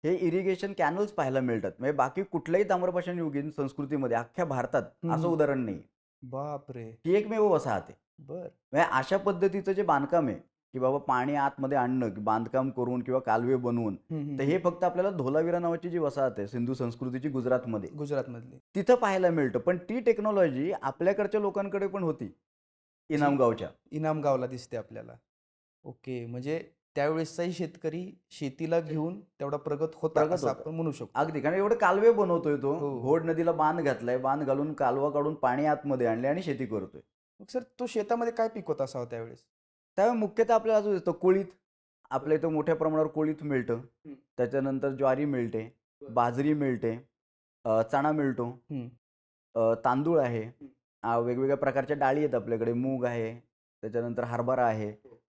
हे इरिगेशन कॅनल्स पाहायला मिळतात. म्हणजे बाकी कुठल्याही ताम्रपाषाण युगीन संस्कृतीमध्ये अख्ख्या भारतात हं, असं हं. उदाहरण नाही. बापरे! ही एकमेव वसाहत आहे. बरं. म्हणजे अशा पद्धतीचं जे बांधकाम आहे, की बाबा पाणी आतमध्ये आणणं, की बांधकाम करून किंवा कालवे बनवून, हं, हं, तर हं. हे फक्त आपल्याला धोलावीरा नावाची जी वसाहत आहे सिंधू संस्कृतीची गुजरातमध्ये, गुजरातमधली. तिथं पाहायला मिळतं. पण ती टेक्नॉलॉजी आपल्याकडच्या लोकांकडे पण होती, जी इनामगावच्या. इनामगावला दिसते आपल्याला. ओके. म्हणजे त्यावेळेसचाही शेतकरी शेतीला घेऊन तेवढा प्रगत होता प्रगत असं होता. आपण म्हणू शकतो. अगदी. कारण एवढे कालवे बनवतोय तो. हो, हो. घोड नदीला बांध घातलाय. बांध घालून कालवा काढून पाणी आतमध्ये आणले आणि शेती करतोय. मग सर तो शेतामध्ये काय पिकवत असावा त्यावेळेस? त्यामुळे मुख्यतः आपल्याला असं दिसतं कोळीत. आपल्या इथं मोठ्या प्रमाणावर कोळीत मिळतं. हं. त्याच्यानंतर ज्वारी मिळते, बाजरी मिळते, चणा मिळतो, हं. तांदूळ आहे, वेगवेगळ्या प्रकारच्या डाळी आहेत आपल्याकडे. मूग आहे, त्याच्यानंतर हरभरा आहे.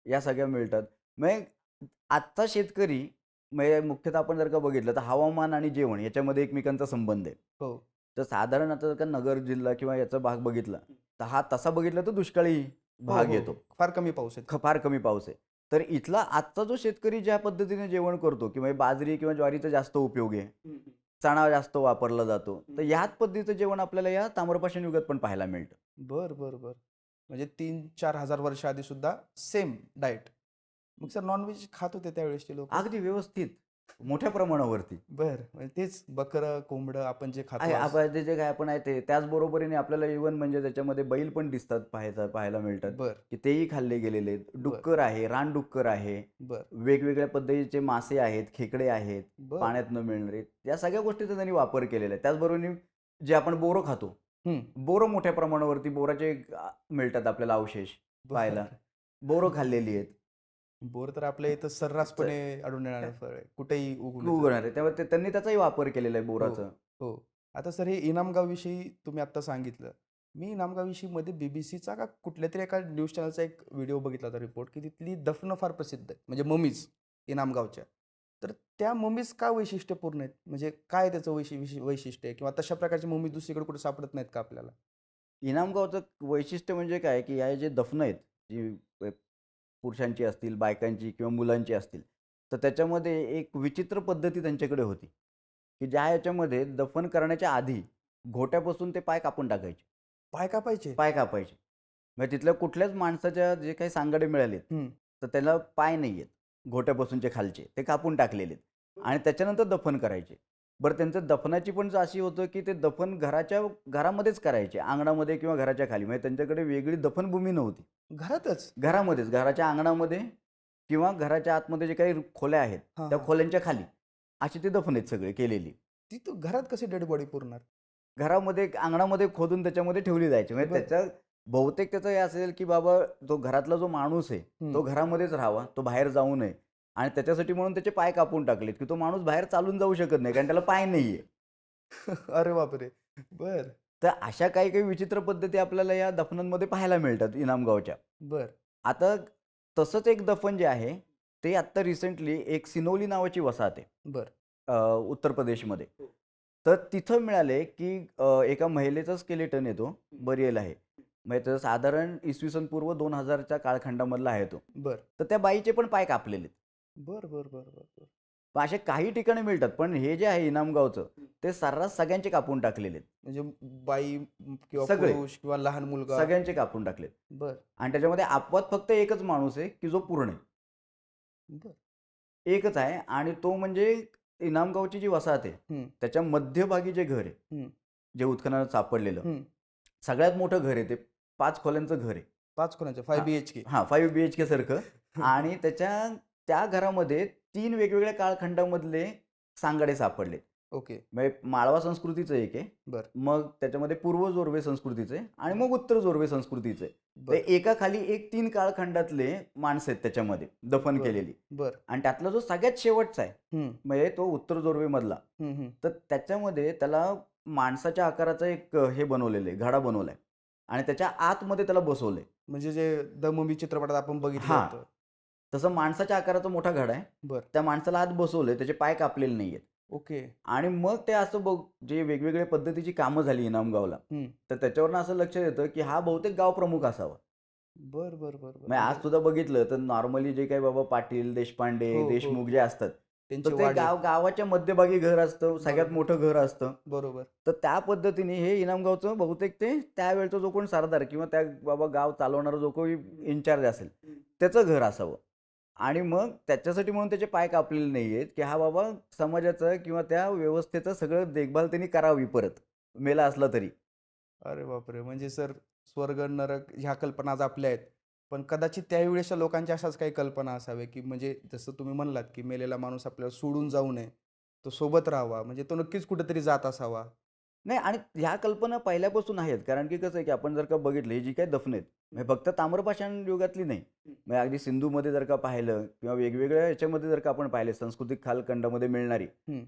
या सगळ्या मिळतात. म्हणजे आजचा शेतकरी म्हणजे मुख्यतः आपण जर का बघितलं तर हवामान आणि जेवण याच्यामध्ये एकमेकांचा संबंध आहे. हो. तर साधारण आता जर का नगर जिल्हा किंवा याचा भाग बघितला, तर हा तसा बघितला तर दुष्काळी हो, भाग हो, येतो. हो. फार कमी पाऊस आहे. फार कमी पाऊस आहे. तर इथला आजचा जो शेतकरी ज्या पद्धतीने जेवण करतो किंवा बाजरी किंवा ज्वारीचा जास्त उपयोग आहे, हं, हं. चणा जास्त वापरला जातो. तर ह्याच पद्धतीचं जेवण आपल्याला या ताम्रपाषाण युगात पण पाहायला मिळतं. बरं, बरं, बरं. म्हणजे 3,000-4,000 वर्ष आधी सुद्धा सेम डाएट. मग सर नॉन-व्हेज खात होते त्यावेळेसचे लोकं? अगदी व्यवस्थित, मोठ्या प्रमाणावरती. बरं. म्हणजे तेच बकरं, कोंबडं आपण जे खातो आहे आज. आपण जे जे काय आपण आहे ते त्याचबरोबरीने आपल्याला इव्हन म्हणजे त्याच्यामध्ये बैल पण दिसतात पाहायला मिळतात, बरं, की तेही खाल्ले गेलेले आहेत. बरं, डुक्कर आहे, रानडुक्कर आहे, बरं, वेगवेगळ्या पद्धतीचे मासे आहेत, खेकडे आहेत, बरं. पाण्यातनं मिळणारे. या सगळ्या गोष्टीचा त्यांनी वापर केलेला आहे. त्याचबरोबर जे आपण बोरं खातो, हं. बोरं मोठ्या प्रमाणावरती बोराचे मिळतात आपल्याला अवशेष पाहायला. बरं. बोरं खाल्लेली आहेत. बोर तर आपल्या इथं सर्रासपणे आढळून येणारं फळ आहे. कुठेही उगवून येतं. उगवणार आहे. त्यामुळे त्यांनी त्याचाही वापर केलेला आहे हो, बोराचा. हो. आता सर हे इनामगावविषयी तुम्ही आत्ता सांगितलं. मी इनामगावविषयी मध्ये बीबीसीचा का कुठल्यातरी एका न्यूज चॅनलचा एक व्हिडिओ बघितला होता रिपोर्ट, की तिथली दफनं फार प्रसिद्ध आहेत. म्हणजे ममीज इनामगावच्या. तर त्या ममीज का वैशिष्ट्यपूर्ण आहेत? म्हणजे काय त्याचं वैशिष्ट्य आहे? किंवा तशा प्रकारची ममीज दुसरीकडे कुठे सापडत नाहीत का आपल्याला? इनामगावचं वैशिष्ट्य म्हणजे काय, की ह्या जे दफनं आहेत, जी पुरुषांची असतील, बायकांची किंवा मुलांची असतील, तर त्याच्यामध्ये एक विचित्र पद्धती त्यांच्याकडे होती, की ज्या ह्याच्यामध्ये दफन करण्याच्या आधी घोट्यापासून ते पाय कापून टाकायचे. पाय कापायचे? पाय कापायचे. म्हणजे तिथल्या कुठल्याच माणसाच्या जे काही सांगाडे मिळालेत, हं. तर त्याला पाय नाही आहेत. घोट्यापासूनचे खालचे ते कापून टाकलेले आहेत आणि त्याच्यानंतर दफन करायचे. बरं त्यांचं दफनाची पण अशी होतं, की ते दफन घरामध्येच करायचे. अंगणामध्ये किंवा घराच्या खाली. म्हणजे त्यांच्याकडे वेगळी दफनभूमी नव्हती. घरातच? घरामध्येच, घराच्या अंगणामध्ये किंवा घराच्या आतमध्ये जे काही खोल्या आहेत, हां, त्या हां. खोल्यांच्या खाली अशी ते दफन आहेत सगळे केलेली. ती तू घरात कशी डेड बॉडी पुरणार? घरामध्ये अंगणामध्ये खोदून त्याच्यामध्ये ठेवली जायची. म्हणजे बरं. त्याचं बहुतेक त्याचं हे असेल, की बाबा तो घरातला जो माणूस आहे, हं. तो घरामध्येच राहावा, तो बाहेर जाऊ नये आणि त्याच्यासाठी म्हणून त्याचे पाय कापून टाकलेत, की तो माणूस बाहेर चालून जाऊ शकत नाही, कारण त्याला पाय नाहीये. अरे बापरे! बरं, तर अशा काही काही विचित्र पद्धती आपल्याला या दफनांमध्ये पाहायला मिळतात इनामगावच्या. बरं, आता तसंच एक दफन जे आहे, ते आत्ता रिसेंटली एक सिनोली नावाची वसाहत आहे. बरं. उत्तर प्रदेशमध्ये. तर तिथं मिळाले, की एका महिलेचा स्केलेटन आहे तो, बरियल आहे. म्हणजे तर साधारण इसवी सन पूर्व 2000च्या कालखंडामधला आहे तो. बरं. तर त्या बाईचे पण पाय कापलेले आहेत. बरं, बरं, बरं, बरं, बरं. मग असे काही ठिकाणी मिळतात. पण हे जे आहे इनामगावचं, ते सर्रास सगळ्यांचे कापून टाकलेले आहेत. म्हणजे बाई किंवा सगळे, पुरुष किंवा लहान मुलगा. सगळ्यांचे कापून टाकलेत. बरं, आणि त्याच्यामध्ये अपवाद फक्त एकच माणूस आहे, की जो पूर्ण आहे. बरं. एकच आहे आणि तो म्हणजे इनामगावची जी वसाहत आहे, हं, त्याच्या मध्यभागी जे घर आहे, हं, जे उत्खननात सापडलेलं, हं. सगळ्यात मोठं घर आहे ते. 5 खोल्यांचं घर आहे. 5 कोणाचे? 5 हां, बीएचके. हां, 5 बीएचके सारखं आणि त्या घरामध्ये 3 वेगवेगळ्या कालखंडामधले सांगाडे सापडले. ओके. म्हणजे माळवा संस्कृतीचं एक आहे. बरं, मग त्याच्यामध्ये पूर्व जोर्वे संस्कृतीचं आहे आणि मग उत्तर जोर्वे संस्कृतीचं आहे. ते बरं, एकाखाली एक 3 कालखंडातले माणसं आहेत त्याच्यामध्ये दफन बरं, केलेली. बरं. आणि त्यातला जो सगळ्यात शेवटचा आहे, हं, म्हणजे तो उत्तर जोर्वेमधला, हं, हं. तर त्याच्यामध्ये त्याला माणसाच्या आकाराचा एक हे बनवलेलं आहे, घडा बनवलाय आणि त्याच्या आतमध्ये त्याला बसवलंय. म्हणजे जे द ममी चित्रपटात आपण बघितलं हां, होतं. तसं माणसाच्या आकाराचा मोठा घडा आहे. बरं, त्या माणसाला आत बसवलंय, त्याचे पाय कापलेले नाहीयेत. ओके. आणि मग ते असं बघ जे वेगवेगळ्या पद्धतीची कामं झाली इनामगावला, हं. तर त्याच्यावरनं असं लक्षात येतं, की हा बहुतेक गावप्रमुख असावा. बरं, बरं, बरं, बरं. म्हणजे आज म्हणजे सुद्धा बघितलं तर नॉर्मली जे काही बाबा पाटील, देशपांडे, हो, हो, देशमुख जे हो. असतात, त्यांचे तर ते वाडे. गावाच्या मध्यभागी घर असतं, सगळ्यात बरोबर, मोठं घर असतं. बरोबर. तर त्या पद्धतीने हे इनामगावचं बहुतेक ते त्यावेळचा जो कोण सरदार किंवा त्या बाबा गाव चालवणारा जो कोणी इन्चार्ज असेल, त्याचं घर असावं. आणि मग त्याच्यासाठी म्हणून त्याचे पाय कापलेले नाहीयेत, की हा बाबा समाजाचं किंवा त्या व्यवस्थेचं सगळं देखभाल त्यांनी करावी परत, मेला असला तरी. अरे बापरे! म्हणजे सर स्वर्ग, नरक ह्या कल्पना आज आपल्या आहेत. पण कदाचित त्यावेळेसच्या लोकांच्या अशाच काही कल्पना असाव्या, की म्हणजे जसं तुम्ही म्हणलात, की मेलेला माणूस आपल्याला सोडून जाऊ नये. तो सोबत राहावा. म्हणजे तो नक्कीच कुठेतरी जात असावा. नाही आणि ह्या कल्पना पहिल्यापासून आहेत. कारण की कसं आहे, की आपण जर का बघितलं ही जी काही दफनं आहेत, म्हणजे फक्त ताम्रपाषाण युगातली नाही. म्हणजे अगदी सिंधूमध्ये जर का पाहिलं किंवा वेगवेगळ्या ह्याच्यामध्ये जर का आपण पाहिले सांस्कृतिक कालखंडामध्ये मिळणारी, हं.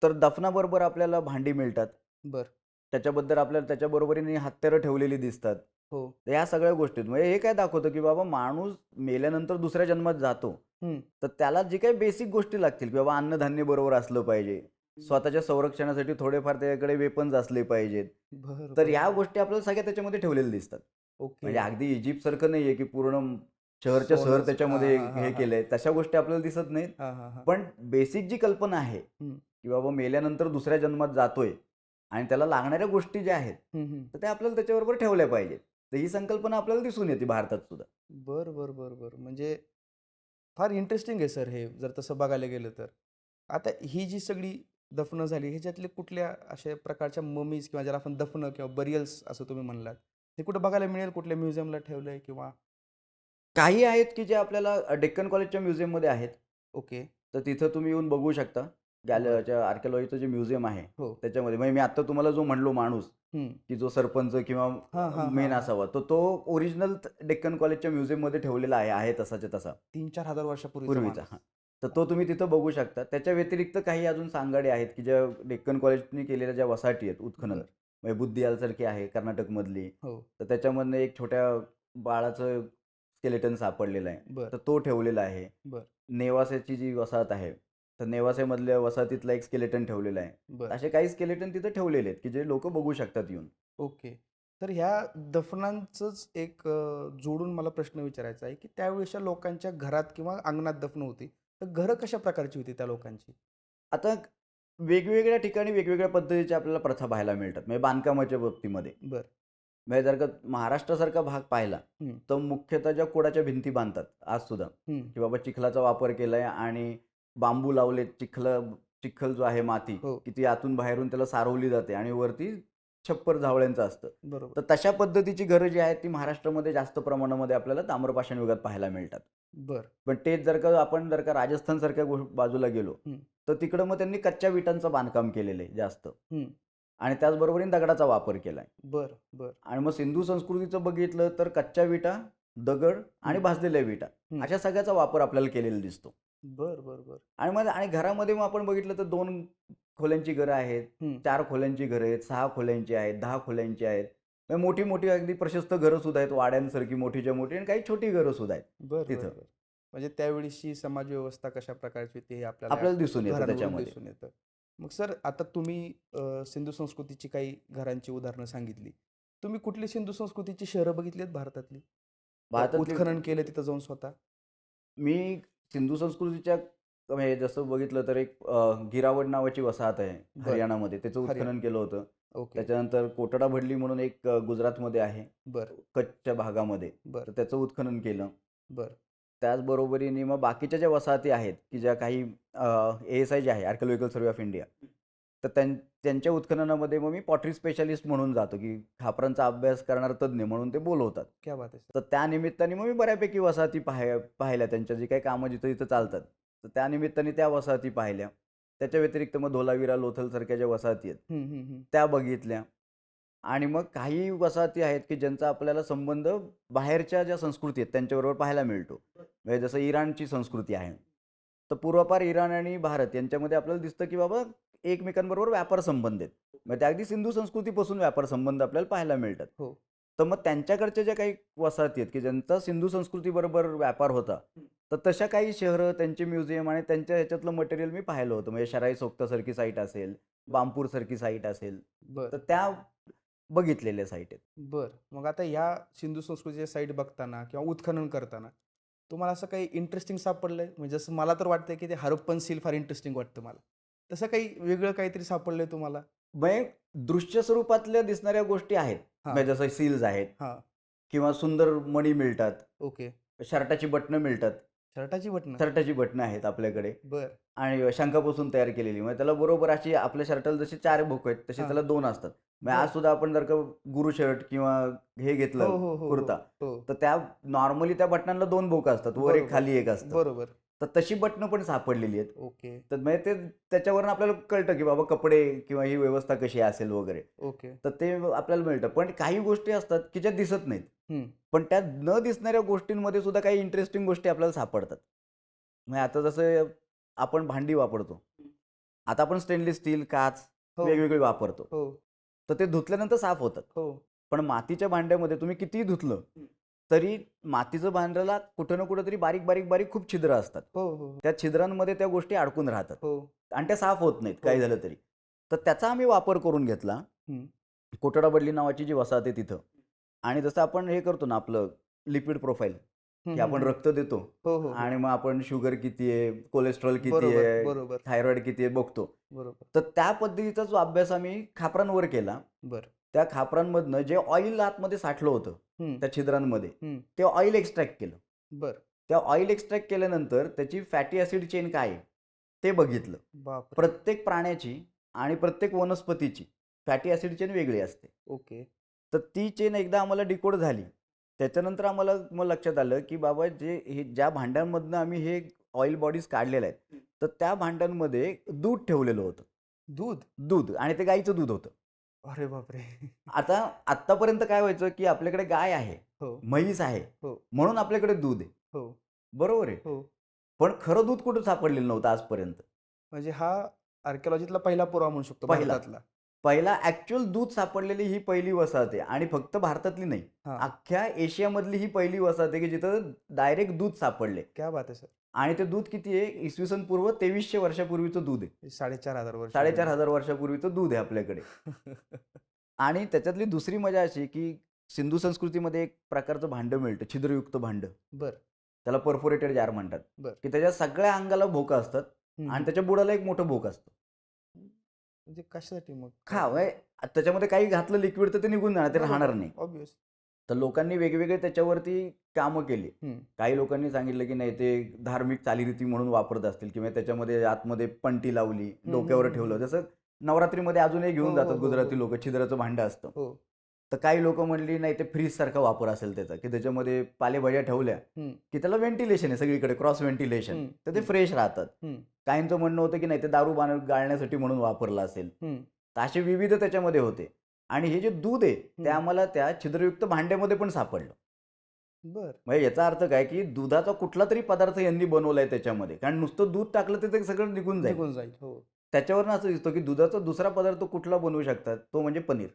तर दफनाबरोबर आपल्याला भांडी मिळतात. बरं. त्याच्याबद्दल आपल्याला त्याच्या बरोबरीने हत्यारं ठेवलेली दिसतात. हो. तर ह्या सगळ्या गोष्टी आहेत. म्हणजे हे काय दाखवतं, की बाबा माणूस मेल्यानंतर दुसऱ्या जन्मात जातो. हं. तर त्याला जी काही बेसिक गोष्टी लागतील, की बाबा अन्नधान्य बरोबर असलं पाहिजे. स्वतःच्या संरक्षणासाठी थोडेफार त्याच्याकडे वेपन्स असले पाहिजेत. बरं, तर बरं, ह्या बरं. गोष्टी आपल्याला सगळ्या त्याच्यामध्ये ठेवलेल्या दिसतात. ओके. म्हणजे अगदी इजिप्तसारखं नाहीये, की पूर्ण शहरच्या शहर सोनंच. हां, त्याच्यामध्ये हां, हां, हे हां. केलंय. तशा गोष्टी आपल्याला दिसत नाहीत. हां, हां, हां. पण बेसिक जी कल्पना आहे, हं. की बाबा मेल्यानंतर दुसऱ्या जन्मात जातोय आणि त्याला लागणाऱ्या गोष्टी ज्या आहेत, हं, हं. तर त्या आपल्याला त्याच्याबरोबर ठेवल्या पाहिजेत. तर ही संकल्पना आपल्याला दिसून येते भारतात सुद्धा. बरं, बरं, बरं, बरं. म्हणजे फार इंटरेस्टिंग आहे सर हे, जर तसं बघायला गेलं तर. आता ही जी सगळी दफनं झाली, ह्याच्यातले कुठल्या अशा प्रकारच्या ममीज किंवा ज्याला आपण दफनं किंवा बरियल्स असं तुम्ही म्हणलात, ते कुठं बघायला मिळेल? कुठल्या म्युझियमला ठेवलंय किंवा काही आहेत, की जे आपल्याला डेक्कन कॉलेजच्या म्युझियममध्ये आहेत. ओके. तर तिथं तुम्ही येऊन बघू शकता. बरं. आर्किओलॉजीचं जे म्युझियम आहे, हो. त्याच्यामध्ये म्हणजे मी आत्ता तुम्हाला जो म्हणलो माणूस, हं. की जो सरपंच किंवा हां, हां, हां, मेन हां. असावा, तर तो ओरिजिनल डेक्कन कॉलेजच्या म्युझियममध्ये ठेवलेला आहे तसाच्या तसा. 3,000-4,000 वर्षापूर्वीचा पूर्वीचा. माणूस. हां. तर तो तुम्ही तिथं बघू शकता. त्याच्या व्यतिरिक्त काही अजून सांगाडे आहेत, की ज्या डेक्कन कॉलेजनी केलेल्या ज्या वसाहती आहेत उत्खनन, बरं. म्हणजे बुद्धियालसारखी आहे कर्नाटकमधली. हो. तर त्याच्यामधनं एक छोट्या बाळाचं स्केलेटन सापडलेलं आहे. बरं, तर तो ठेवलेला आहे. बरं, नेवासेची जी वसाहत आहे, तर नेवासेमधल्या वसाहतीतला एक स्केलेटन ठेवलेला आहे. बरं. असे काही स्केलेटन तिथं ठेवलेले आहेत, की जे लोकं बघू शकतात येऊन. ओके. तर ह्या दफनांचंच एक जोडून मला प्रश्न विचारायचा आहे, की त्यावेळेसच्या लोकांच्या घरात किंवा अंगणात दफन होती. तर घरं कशा प्रकारची होती त्या लोकांची? आता वेगवेगळ्या ठिकाणी वेगवेगळ्या पद्धतीच्या आपल्याला प्रथा पाहायला मिळतात. म्हणजे बांधकामाच्या बाबतीमध्ये. बरं. म्हणजे जर का महाराष्ट्रासारखा भाग पाहिला हं. तर मुख्यतः ज्या कोडाच्या भिंती बांधतात आज सुद्धा, हं. की बाबा चिखलाचा वापर केलाय आणि बांबू लावले, चिखल जो आहे माती, हो. की ती आतून बाहेरून त्याला सारवली जाते आणि वरती छप्पर झावळ्यांचं असतं. बरोबर. तर तशा पद्धतीची घरं जी आहेत ती महाराष्ट्रामध्ये जास्त प्रमाणामध्ये आपल्याला ताम्रपाषाण युगात पाहायला मिळतात. बरं. पण तेच जर का राजस्थानसारख्या बाजूला गेलो, हं. तर तिकडं मग त्यांनी कच्च्या विटांचं बांधकाम केलेलं आहे जास्त हं. आणि त्याचबरोबरीने दगडाचा वापर केलाय. बरं, बरं. आणि मग सिंधू संस्कृतीचं बघितलं तर कच्च्या विटा, दगड आणि हं. भाजलेल्या विटा हं. अशा सगळ्याचा वापर आपल्याला केलेला दिसतो. बरं, बरं, बरं. आणि घरामध्ये मग आपण बघितलं तर 2 खोल्यांची घरं आहेत, हं. 4 खोल्यांची घरं आहेत, 6 खोल्यांची आहेत, 10 खोल्यांची आहेत. म्हणजे मोठी-मोठी अगदी प्रशस्त घरं सुद्धा आहेत, वाड्यांसारखी मोठीच्या मोठी आणि काही छोटी घरं सुद्धा आहेत बरं, बरं, तिथं. बरं. म्हणजे त्यावेळीची समाज व्यवस्था कशा प्रकारची होती हे आपल्याला आपल्याला दिसून येतं घरांवरून त्याच्यामध्ये. दिसून येतं. मग सर आता तुम्ही सिंधू संस्कृतीची काही घरांची उदाहरणं सांगितली. तुम्ही कुठली सिंधू संस्कृतीची शहरं बघितली आहेत भारतातली? भारतातली उत्खनन केलं तिथं जाऊन स्वतः? मी सिंधू संस्कृतीच्या म्हणजे जसं बघितलं तर एक गिरावड नावाची वसाहत आहे बरं. हरियाणामध्ये, त्याचं हरियाणा. उत्खनन केलं होतं. ओके. त्याच्यानंतर कोटडा भडली म्हणून एक गुजरातमध्ये आहे, बरं, कच्छच्या भागामध्ये. तर बरं, त्याचं उत्खनन केलं. बरं. त्याचबरोबरीने मग बाकीच्या ज्या वसाहती आहेत, की ज्या काही ASI जे आहे आर्किओलॉजिकल सर्व्हे ऑफ इंडिया, तर त्यांच्या उत्खननामध्ये मग मी पॉटरी स्पेशालिस्ट म्हणून जातो, की खापरांचा अभ्यास करणारा तज्ञ म्हणून ते बोलवतात. क्या बात आहे सर. तर त्या निमित्ताने मग मी बऱ्यापैकी वसाहती पाहिल्या, त्यांच्या जे काही कामं जिथं-जिथं चालतात. तर त्या निमित्ताने त्या वसाहती पाहिल्या. त्याच्या व्यतिरिक्त मग धोलावीरा, लोथलसारख्या ज्या वसाहती आहेत, हं, हं, हं. त्या बघितल्या. आणि मग काही वसाहती आहेत, की ज्यांचा आपल्याला संबंध बाहेरच्या ज्या संस्कृती आहेत त्यांच्याबरोबर पाहायला मिळतो. म्हणजे जसं इराणची संस्कृती आहे. तर पूर्वापार इराण आणि भारत यांच्यामध्ये आपल्याला दिसतं, की बाबा एकमेकांबरोबर व्यापार संबंध आहेत. मग त्या अगदी सिंधू संस्कृतीपासून व्यापार संबंध आपल्याला पाहायला मिळतात. हो. तर मग त्यांच्याकडच्या ज्या काही वसाहती आहेत, की ज्यांचा सिंधू संस्कृतीबरोबर व्यापार होता, तर तशा काही शहरं, त्यांचे म्युझियम आणि त्यांच्या ह्याच्यातलं मटेरियल मी पाहिलं होतं. म्हणजे शराई सोख्तासारखी साईट असेल, बामपूरसारखी साईट असेल, बरं, तर त्या बघितलेल्या साईट आहेत. बरं. मग आता ह्या सिंधू संस्कृतीच्या साईट बघताना किंवा उत्खनन करताना तुम्हाला असं काही इंटरेस्टिंग सापडलंय? म्हणजे जसं मला तर वाटतंय, की ते हरप्पन सील फार इंटरेस्टिंग वाटतं मला. तसं काही वेगळं काहीतरी सापडलंय तुम्हाला? म्हणजे दृश्य स्वरूपातल्या दिसणाऱ्या गोष्टी आहेत. हां, म्हणजे जसं सील्स आहेत हां. किंवा सुंदर मणी मिळतात, ओके. शर्टाची बटणं मिळतात. शर्टाची बटणं? शर्टाची बटणं आहेत आपल्याकडे बरं. आणि शंखापासून तयार केलेली. मग त्याला बरोबर अशी आपल्या शर्टाला जशी 4 भोकं आहेत, तसे हां. त्याला 2 असतात. मग बरं. आज सुद्धा आपण जर का गुरु शर्ट किंवा हे हो, घेतलं हो, हो, हो. कुर्ता, हो. तर त्या नॉर्मली त्या बटनांना 2 भोकं असतात. वर एक, बरोबर, खाली एक असतं. बरोबर. तर तशी बटणं पण सापडलेली आहेत. ओके, तर म्हणजे ते त्याच्यावरून आपल्याला कळतं, की बाबा कपडे किंवा ही व्यवस्था कशी असेल वगैरे. ओके. तर ते आपल्याला मिळतं. पण काही गोष्टी असतात, की ज्या दिसत नाहीत. हं. पण त्या न दिसणाऱ्या गोष्टींमध्ये सुद्धा काही इंटरेस्टिंग गोष्टी आपल्याला सापडतात. म्हणजे आता जसं आपण भांडी वापरतो. आता आपण स्टेनलेस स्टील, काच हो, वेगवेगळी वापरतो. हो, तर ते धुतल्यानंतर साफ होतात. हो. पण मातीच्या भांड्यामध्ये तुम्ही कितीही धुतलं, तरी मातीचं भांड्याला कुठं ना कुठेतरी बारीक खूप छिद्र असतात. हो, हो, त्या छिद्रांमध्ये त्या गोष्टी अडकून राहतात हो. आणि त्या साफ होत नाहीत हो. काही झालं तरी. तर त्याचा आम्ही वापर करून घेतला. हं. कोटडा बडली नावाची जी वसाहत आहे तिथं. आणि जसं आपण हे करतो ना आपलं लिपिड प्रोफाईल, हं, की हं, आपण हं. रक्त देतो हो, हो, हो. आणि मग आपण शुगर किती आहे, कोलेस्ट्रॉल किती बरोबर, आहे, बरोबर, थायरॉईड किती आहे बघतो. बरोबर. तर त्या पद्धतीचा जो अभ्यास आम्ही खापरांवर केला, बरं. त्या खापरांमधनं जे ऑइल आतमध्ये साठलं होतं, हं, त्या छिद्रांमध्ये, हं. ते ऑइल एक्स्ट्रॅक्ट केलं. बरं. त्या ऑइल एक्स्ट्रॅक्ट केल्यानंतर त्याची फॅटी ॲसिड चेन काय आहे, ते बघितलं. बापरे! प्रत्येक प्राण्याची आणि प्रत्येक वनस्पतीची फॅटी ॲसिड चेन वेगळी असते. ओके. तर ती चेन एकदा आम्हाला डिकोड झाली. त्याच्यानंतर आम्हाला मग लक्षात आलं, की बाबा हे ज्या भांड्यांमधनं आम्ही हे ऑइल बॉडीज काढलेल्या आहेत, तर त्या भांड्यांमध्ये दूध ठेवलेलं होतं. दूध? दूध आणि ते गाईचं दूध होतं. अरे बापरे! आता आत्तापर्यंत काय व्हायचं, की आपल्याकडे गाय आहे, हो, म्हैस आहे, हो, म्हणून आपल्याकडे दूध आहे. हो, बरोबर आहे. हो. पण खरं दूध कुठं सापडलेलं नव्हतं आजपर्यंत. म्हणजे हा आर्किओलॉजीतला पहिला पुरावा म्हणू शकतो पहिला. भारतातला. पहिला ॲक्चुअल दूध सापडलेली ही पहिली वसाहत आहे आणि फक्त भारतातली नाही. हां. अख्ख्या एशियामधली ही पहिली वसाहत आहे, की जिथं डायरेक्ट दूध सापडले. क्या बात आहे सर! आणि ते दूध किती आहे? इसवी सन पूर्व 2300 वर्षापूर्वीचं दूध आहे. 4,500 वर्ष 4,500 वर्षापूर्वीचं दूध आहे आपल्याकडे. आणि त्याच्यातली दुसरी मजा अशी, की सिंधू संस्कृतीमध्ये एक प्रकारचं भांडं मिळतं, छिद्रयुक्त भांडं. बरं, त्याला परफोरेटेड जार म्हणतात, बरं. की त्याच्या सगळ्या अंगाला भोकं असतात हं, आणि हं. त्याच्या बुडाला एक मोठं भोक असतं. म्हणजे कशासाठी मग खा त्याच्यामध्ये काही घातलं लिक्विड तर ते निघून जाणार, ते राहणार नाही. ऑब्वियस. तर लोकांनी वेगवेगळे त्याच्यावरती कामं केली. काही लोकांनी सांगितलं की नाही ते धार्मिक चालीरीती म्हणून वापरत असतील किंवा त्याच्यामध्ये आतमध्ये पणती लावली, डोक्यावर ठेवलं. जसं नवरात्रीमध्ये अजूनही घेऊन हो, जातात हो, हो, गुजराती हो. लोक, छिद्राचं भांडं असतं. हो. तर काही लोक म्हणली नाही ते फ्रीज सारखा वापर असेल त्याचा, की त्याच्यामध्ये पालेभाज्या ठेवल्या की त्याला व्हेंटिलेशन आहे सगळीकडे, क्रॉस व्हेंटिलेशन, तर ते फ्रेश राहतात. काहींचं म्हणणं होतं की नाही ते दारू गाळण्यासाठी म्हणून वापरलं असेल. तर असे विविध त्याच्यामध्ये होते. आणि हे जे दूध आहे ते आम्हाला त्या छिद्रयुक्त भांड्यामध्ये पण सापडलं. बर. म्हणजे याचा अर्थ काय की दुधाचा कुठला तरी पदार्थ यांनी बनवलाय त्याच्यामध्ये, कारण नुसतं दूध टाकलं तर ते सगळं निघून जाईल. निघून जाईल. हो. त्याच्यावरनं असं दिसतं की दुधाचा दुसरा पदार्थ कुठला बनवू शकतात, तो म्हणजे पनीर.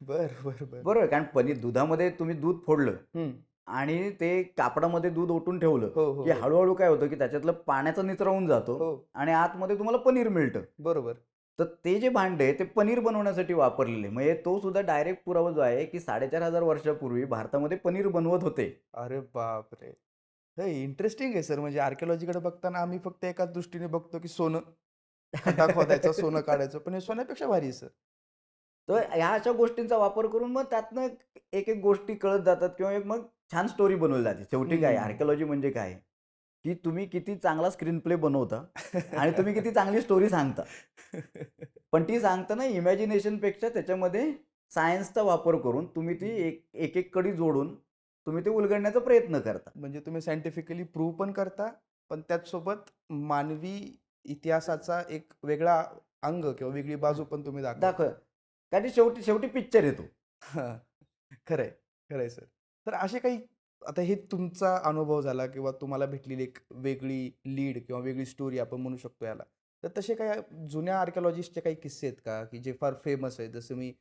बर बर बर. बरोबर, कारण पनीर दुधामध्ये तुम्ही दूध फोडलं हम्म. आणि ते कापडामध्ये दूध ओतून ठेवलं हो हो की हो हळूहळू काय होतं की त्याच्यातलं पाण्याचा निचरा होऊन जातो हो. आणि आतमध्ये तुम्हाला पनीर मिळतं. बरोबर. तर ते जे भांडे आहे ते पनीर बनवण्यासाठी वापरलेले, म्हणजे तो सुद्धा डायरेक्ट पुरावा जो आहे की 4,500 वर्षापूर्वी भारतामध्ये पनीर बनवत होते. अरे बापरे. हे इंटरेस्टिंग आहे सर. म्हणजे आर्किओलॉजीकडे बघताना आम्ही फक्त एकाच दृष्टीने बघतो की सोनं, खड्डा खोदायचा, सोनं काढायचं. पण हे सोन्यापेक्षा भारी आहे सर. तर ह्या अशा गोष्टींचा वापर करून मग त्यातनं एक एक गोष्टी कळत जातात किंवा एक मग छान स्टोरी बनवली जाते. शेवटी काय आर्किओलॉजी म्हणजे काय, की तुम्ही किती चांगला स्क्रीन प्ले बनवता आणि तुम्ही किती चांगली स्टोरी सांगता. पण ती सांगताना इमॅजिनेशनपेक्षा त्याच्यामध्ये सायन्सचा वापर करून तुम्ही ती एक एक कडी जोडून तुम्ही ते उलगडण्याचा प्रयत्न करता. म्हणजे तुम्ही सायंटिफिकली प्रूव्ह पण करता, पण त्याचसोबत मानवी इतिहासाचा एक वेगळा अंग किंवा वेगळी बाजू पण तुम्ही दाखवता. दाखव, कारण ती शेवटी शेवटी पिक्चर येतो. हां. खरंय, खरंय सर. तर असे काही, आता हे तुमचा अनुभव झाला किंवा तुम्हाला भेटलेली एक वेगळी लीड किंवा वेगळी स्टोरी आपण म्हणू शकतो याला. तर तसे काही जुन्या आर्किओलॉजिस्टचे काही किस्से आहेत का, की जे फार फेमस आहेत? जसं मी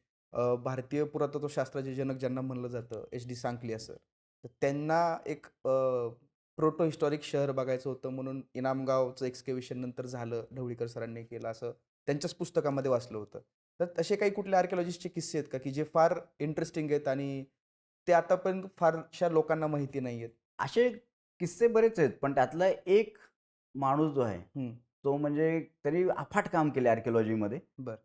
भारतीय पुरातत्वशास्त्राचे जनक ज्यांना म्हणलं जातं, एच.डी. सांकलिया सर. तर त्यांना एक प्रोटो हिस्टॉरिक शहर बघायचं होतं म्हणून इनामगावचं एक्सकेव्हेशन नंतर झालं, ढवळीकर सरांनी केलं, असं त्यांच्याच पुस्तकामध्ये वाचलं होतं. तर तसे काही कुठले आर्किओलॉजिस्टचे किस्से आहेत का, की जे फार इंटरेस्टिंग आहेत आणि ते आतापर्यंत फारशा लोकांना माहिती नाही आहेत? असे किस्से बरेच आहेत, पण त्यातला एक माणूस जो आहे, हं. तो म्हणजे त्यांनी अफाट काम केले आर्किओलॉजीमध्ये. बरं,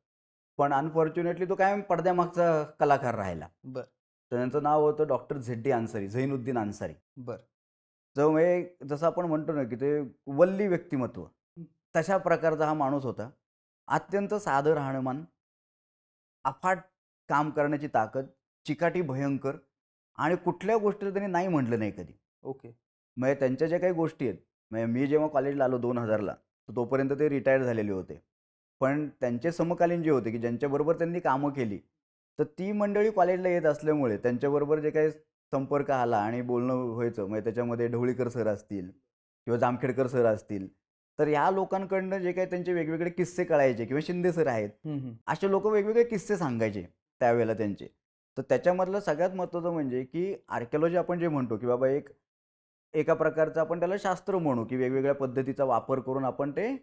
पण अनफॉर्च्युनेटली तो कायम पडद्यामागचा कलाकार राहिला. बरं, तर त्यांचं नाव होतं डॉक्टर झेड्डी अन्सारी, झैनुद्दीन अन्सारी. बरं. जो म्हणजे जसं आपण म्हणतो ना, की ते वल्ली व्यक्तिमत्व, हं. तशा प्रकारचा हा माणूस होता. अत्यंत साधं राहणीमान, अफाट काम करण्याची ताकद, चिकाटी भयंकर आणि कुठल्या गोष्टीला त्यांनी नाही म्हटलं नाही कधी. ओके. म्हणजे त्यांच्या ज्या काही गोष्टी आहेत, म्हणजे मी जेव्हा कॉलेजला आलो 2000ला, तर तोपर्यंत ते रिटायर झालेले होते. पण त्यांचे समकालीन जे होते, की ज्यांच्याबरोबर त्यांनी कामं केली, तर ती मंडळी कॉलेजला येत असल्यामुळे त्यांच्याबरोबर जे काही संपर्क आला आणि बोलणं व्हायचं, म्हणजे त्याच्यामध्ये ढवळीकर सर असतील किंवा जामखेडकर सर असतील, तर ह्या लोकांकडनं जे काही त्यांचे वेगवेगळे किस्से कळायचे किंवा शिंदे सर आहेत, हं, हं. असे लोक वेगवेगळे किस्से सांगायचे त्यावेळेला त्यांचे. तर त्याच्यामधलं सगळ्यात महत्त्वाचं म्हणजे की आर्किओलॉजी आपण जे म्हणतो की बाबा एका प्रकारचं आपण त्याला शास्त्र म्हणू, की वेगवेगळ्या पद्धतीचा वापर करून आपण ते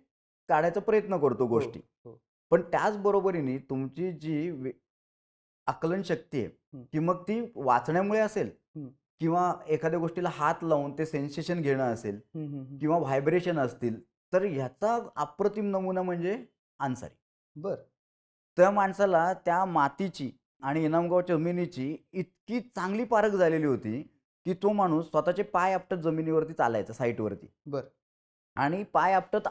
काढायचा प्रयत्न करतो हो, गोष्टी. हो. पण त्याच बरोबरीने तुमची जी आकलन शक्ती आहे, हं, की मग ती वाचण्यामुळे असेल हं. किंवा एखाद्या गोष्टीला हात लावून ते सेन्सेशन घेणं असेल हं, हं, हं. किंवा व्हायब्रेशन असतील, तर ह्याचा अप्रतिम नमुना म्हणजे अन्सारी. बरं. त्या माणसाला त्या मातीची आणि इनामगावच्या जमिनीची इतकी चांगली पारख झालेली होती, की तो माणूस स्वतःचे पाय आपटत जमिनीवरती चालायचा साईटवरती बरं. आणि पाय आपटत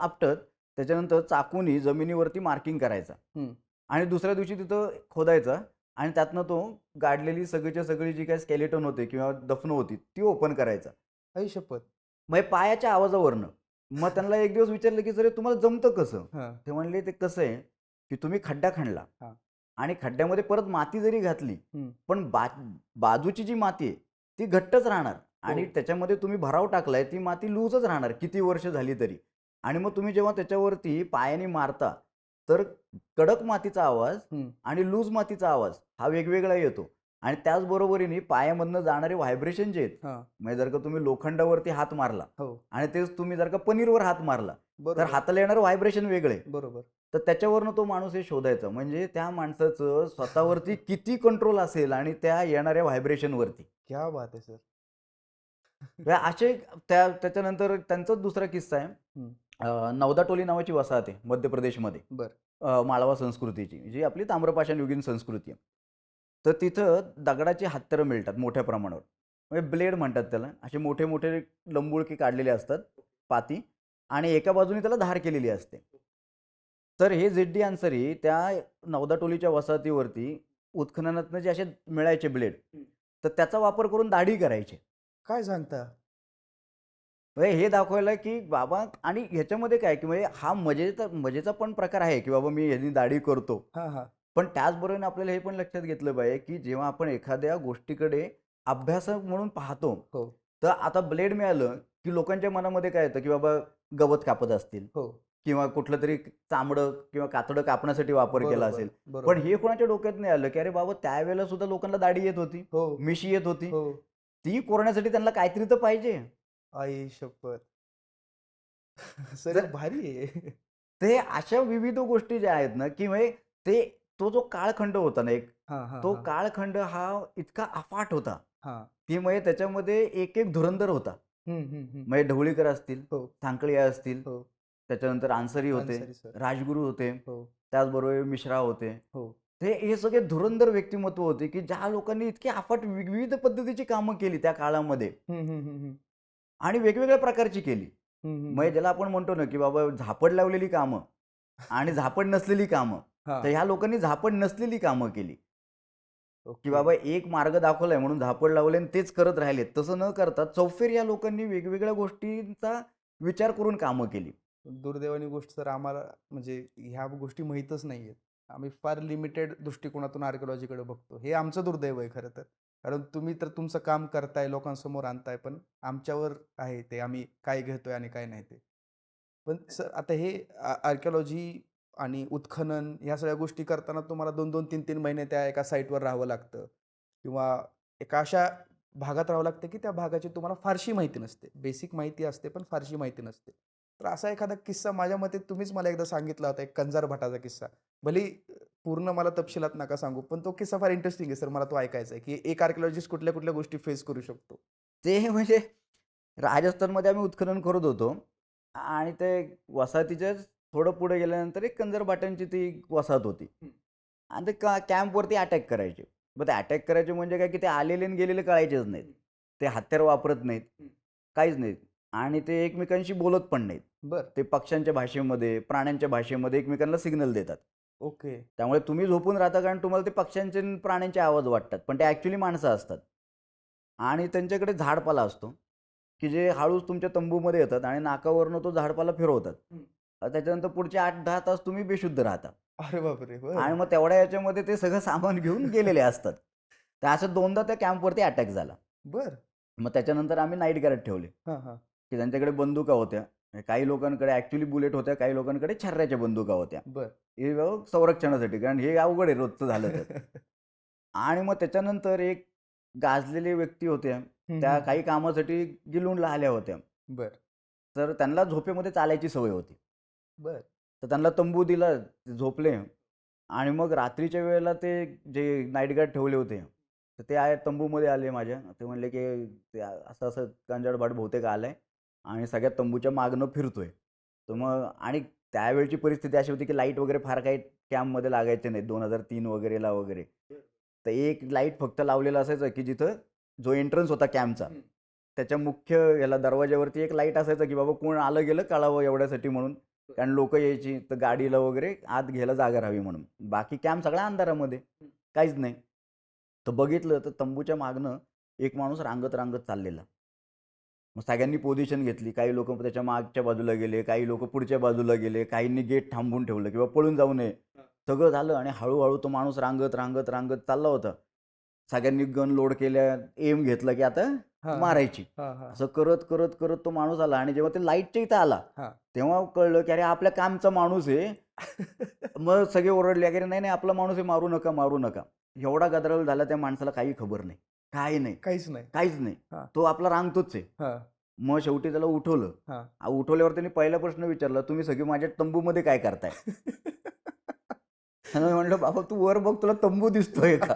त्याच्यानंतर चाकूनी जमिनीवरती मार्किंग करायचा हं. आणि दुसऱ्या दिवशी तिथं खोदायचा आणि त्यातनं तो गाडलेली सगळीच्या सगळी जी काही स्केलेटन होते किंवा दफनं होती ती ओपन करायचा. आई शपथ! मग पायाच्या आवाजावरनं. मग त्यांना एक दिवस विचारलं, की "सर तुम्हाला जमतं कसं?" हां, ते म्हणले, "ते कसं आहे, की तुम्ही खड्डा खणला हां. आणि खड्ड्यामध्ये परत माती जरी घातली, हं. पण बाजूची जी माती आहे, ती घट्टच राहणार आणि हो. त्याच्यामध्ये तुम्ही भराव टाकलाय, ती माती लूजच राहणार किती वर्ष झाली तरी. आणि मग तुम्ही जेव्हा त्याच्यावरती पायाने मारता, तर कडक मातीचा आवाज हं. आणि लूज मातीचा आवाज हा वेगवेगळा येतो आणि त्याचबरोबरीने पायामधनं जाणारे व्हायब्रेशन जे आहेत, हां. म्हणजे जर का तुम्ही लोखंडावरती हात मारला हो. आणि तेच तुम्ही जर का पनीरवर हात मारला, तर बरोबर, हाताला येणारं व्हायब्रेशन वेगळे. बरोबर. तर त्याच्यावरनं तो माणूस हे शोधायचा. म्हणजे त्या माणसाचं स्वतःवरती किती कंट्रोल असेल आणि त्या येणाऱ्या व्हायब्रेशनवरती. क्या बात है सर! असे त्याच्यानंतर त्यांचाच दुसरा किस्सा आहे. हं. नवदाटोली नावाची वसाहत आहे मध्य प्रदेशमध्ये. बरं. माळवा संस्कृतीची, जी आपली ताम्रपाषाण युगीन संस्कृती आहे. तर तिथं दगडाची हत्यारं मिळतात मोठ्या प्रमाणावर. म्हणजे ब्लेड म्हणतात त्याला. असे मोठे-मोठे लंबुळकी काढलेले असतात, पाती आणि एका बाजूने त्याला धार केलेली असते. तर हे झेड्डी अन्सारी त्या नवदाटोलीच्या वसाहतीवरती उत्खननातनं जे असे मिळायचे ब्लेड, तर त्याचा वापर करून दाढी करायचे. काय सांगता? म्हणजे हे दाखवायला की बाबा आणि ह्याच्यामध्ये काय की म्हणजे हा मजेचा पण प्रकार आहे की बाबा मी ह्यानी दाढी करतो. हां, हां. पण त्याचबरोबरीने आपल्याला हे पण लक्षात घेतलं पाहिजे की जेव्हा आपण एखाद्या गोष्टीकडे अभ्यास म्हणून पाहतो, हो, तर आता ब्लेड मिळालं की लोकांच्या मनामध्ये काय येतं की बाबा गवत कापत असतील हो. किंवा कुठलं तरी चामडं किंवा कातडं कापण्यासाठी वापर केला बरोबर, असेल. पण बरोबर. हे कोणाच्या डोक्यात नाही आलं की अरे बाबा त्यावेळेला सुद्धा लोकांना दाढी येत होती, हो, मिशी येत होती. हो. ती कोरण्यासाठी त्यांना काहीतरी तर पाहिजे. आई शपथ! सर हे जर भारी आहे. ते अशा विविध गोष्टी ज्या आहेत ना, की म्हणजे ते तो जो काळखंड होता ना एक, हां, हां, तो हां. काळखंड हा इतका अफाट होता, हां. की म्हणजे त्याच्यामध्ये एक-एक धुरंधर होता. हं, हं, हं. म्हणजे ढवळीकर असतील, हो, सांकळीया असतील, हो. त्याच्यानंतर अन्सरी होते, अन्सारी सर. राजगुरू होते, हो, त्याचबरोबर मिश्रा होते. हो. ते हे सगळे धुरंधर व्यक्तिमत्व होते, की ज्या लोकांनी इतकी अफाट विविध पद्धतीची कामं केली त्या काळामध्ये हं, हं, हं, हं. आणि वेगवेगळ्या प्रकारची केली. हं, हं, म्हणजे हं. ज्याला आपण म्हणतो ना, की बाबा झापड लावलेली कामं आणि झापड नसलेली कामं. तर हां. ह्या लोकांनी झापड नसलेली कामं केली, की ओके. बाबा एक मार्ग दाखवलाय म्हणून झापड लावले आणि तेच करत राहिले. तसं न करता चौफेर या लोकांनी वेगवेगळ्या गोष्टींचा विचार करून कामं केली. दुर्दैवानी गोष्ट सर आम्हाला म्हणजे ह्या गोष्टी माहीतच नाहीयेत. आम्ही फार लिमिटेड दृष्टिकोनातून आर्किओलॉजीकडे बघतो. हे आमचं दुर्दैव आहे खरं तर. कारण तुम्ही तर तुमचं काम करताय, लोकांसमोर आणताय, पण आमच्यावर आहे ते आम्ही काय घेतोय आणि काय नाही ते. पण सर आता हे आर्किओलॉजी आणि उत्खनन ह्या सगळ्या गोष्टी करताना तुम्हाला 2-2, 3-3 महिने त्या एका साईटवर राहावं लागतं किंवा एका अशा भागात राहावं लागतं, की त्या भागाची तुम्हाला फारशी माहिती नसते. बेसिक माहिती असते, पण फारशी माहिती नसते. तर असा एखादा किस्सा माझ्या मते तुम्हीच मला एकदा सांगितला होता, एक कंजार भटाचा किस्सा. भलेही पूर्ण मला तपशिलात नका सांगू, पण तो किस्सा फार इंटरेस्टिंग आहे सर. मला तो ऐकायचा आहे, की एक आर्किओलॉजिस्ट कुठल्या-कुठल्या गोष्टी फेस करू शकतो. ते म्हणजे राजस्थानमध्ये आम्ही उत्खनन करत होतो आणि ते वसाहतीच्याच थोडं पुढे गेल्यानंतर एक कंजरभाटांची ती वसाहत होती हं. आणि ते कॅम्पवरती अटॅक करायचे. मग ते अटॅक करायचे म्हणजे काय, की ते आलेले आणि गेलेले कळायचेच नाहीत. ते हत्यार वापरत नाहीत, हं. काहीच नाहीत आणि ते एकमेकांशी बोलत पण नाहीत. बरं. ते पक्ष्यांच्या भाषेमध्ये, प्राण्यांच्या भाषेमध्ये एकमेकांना सिग्नल देतात. ओके. त्यामुळे तुम्ही झोपून राहता कारण तुम्हाला ते पक्ष्यांचे आणि प्राण्यांचे आवाज वाटतात. पण ते ॲक्चुअली माणसं असतात. आणि त्यांच्याकडे झाडपाला असतो, की जे हळूच तुमच्या तंबूमध्ये येतात आणि नाकावरनं तो झाडपाला फिरवतात. हं. त्याच्यानंतर पुढचे 8-10 तास तुम्ही बेशुद्ध राहता. अरे बापरे! आणि बरं. मग तेवढ्या याच्यामध्ये ते सगळं सामान घेऊन गेलेले असतात. तर असं 2दा त्या कॅम्पवरती अटॅक झाला. बरं. मग त्याच्यानंतर आम्ही नाईट गार्ड ठेवले, हां, हां. की त्यांच्याकडे बंदुका होत्या. काही लोकांकडे ॲक्चुअली बुलेट होत्या, काही लोकांकडे छर्र्याच्या बंदुका होत्या. बरं. हे संरक्षणासाठी कारण हे अवघड आहे रोजचं झालं तर. आणि मग त्याच्यानंतर एक गाजलेले व्यक्ती होत्या. हं, त्या हं, हं. काही कामासाठी गिलुंडला आल्या होत्या. बरं. तर त्यांना झोपेमध्ये चालायची सवय होती. बरं. तर त्यांना तंबू दिला, ते झोपले आणि मग रात्रीच्या वेळेला ते जे नाईट गार्ड ठेवले होते, तर ते तंबूमध्ये आले माझ्या. ते म्हणले, की ते असं-असं कंजाडभाट बहुतेक आलाय आणि सगळ्या तंबूच्या मागनं फिरतोय. तर मग आणि त्यावेळची परिस्थिती अशी होती, की लाईट वगैरे फार काही कॅम्पमध्ये लागायचे नाहीत 2003 वगैरेला वगैरे. तर एक लाईट फक्त लावलेलं असायचं, की जिथं जो एंट्रन्स होता कॅम्पचा, हं. त्याच्या मुख्य याला दरवाज्यावरती एक लाईट असायचं, की बाबा कोण आलं गेलं कळावं एवढ्यासाठी म्हणून. कारण लोकं यायची तर गाडीला वगैरे आत घ्यायला जागा राहावी म्हणून. बाकी कॅम्प सगळा अंधारामध्ये, काहीच नाही. तर बघितलं तर तंबूच्या मागनं एक माणूस रांगत-रांगत चाललेला. मग सगळ्यांनी पोझिशन घेतली. काही लोकं त्याच्या मागच्या बाजूला गेले, काही लोकं पुढच्या बाजूला गेले, काहींनी गेट थांबवून ठेवलं किंवा पळून जाऊ नये. सगळं झालं आणि हळू तो माणूस रांगत चालला होता. सगळ्यांनी गन लोड केल्या, एम घेतला की आता हां, हां. मारायची. हां, हां. असं करत तो माणूस आला आणि जेव्हा ते लाईटच्या इथं आला, हां. तेव्हा कळलं की अरे आपल्या कामचा माणूस आहे. मग सगळे ओरडले, की "अरे नाही, नाही आपला माणूस आहे, मारू नका, मारू नका." एवढा गदारोळ झाला त्या माणसाला काही खबर नाही. काही नाही, काहीच नाही. काहीच नाही. हां, तो आपला रांगतोच आहे. हां, मग शेवटी त्याला उठवलं. हां. उठवल्यावर त्यांनी पहिला प्रश्न विचारला, "तुम्ही सगळे माझ्या तंबूमध्ये काय करताय?" आणि मी म्हटलं, "बाबा तू वर बघ तुला तंबू दिसतोय का?"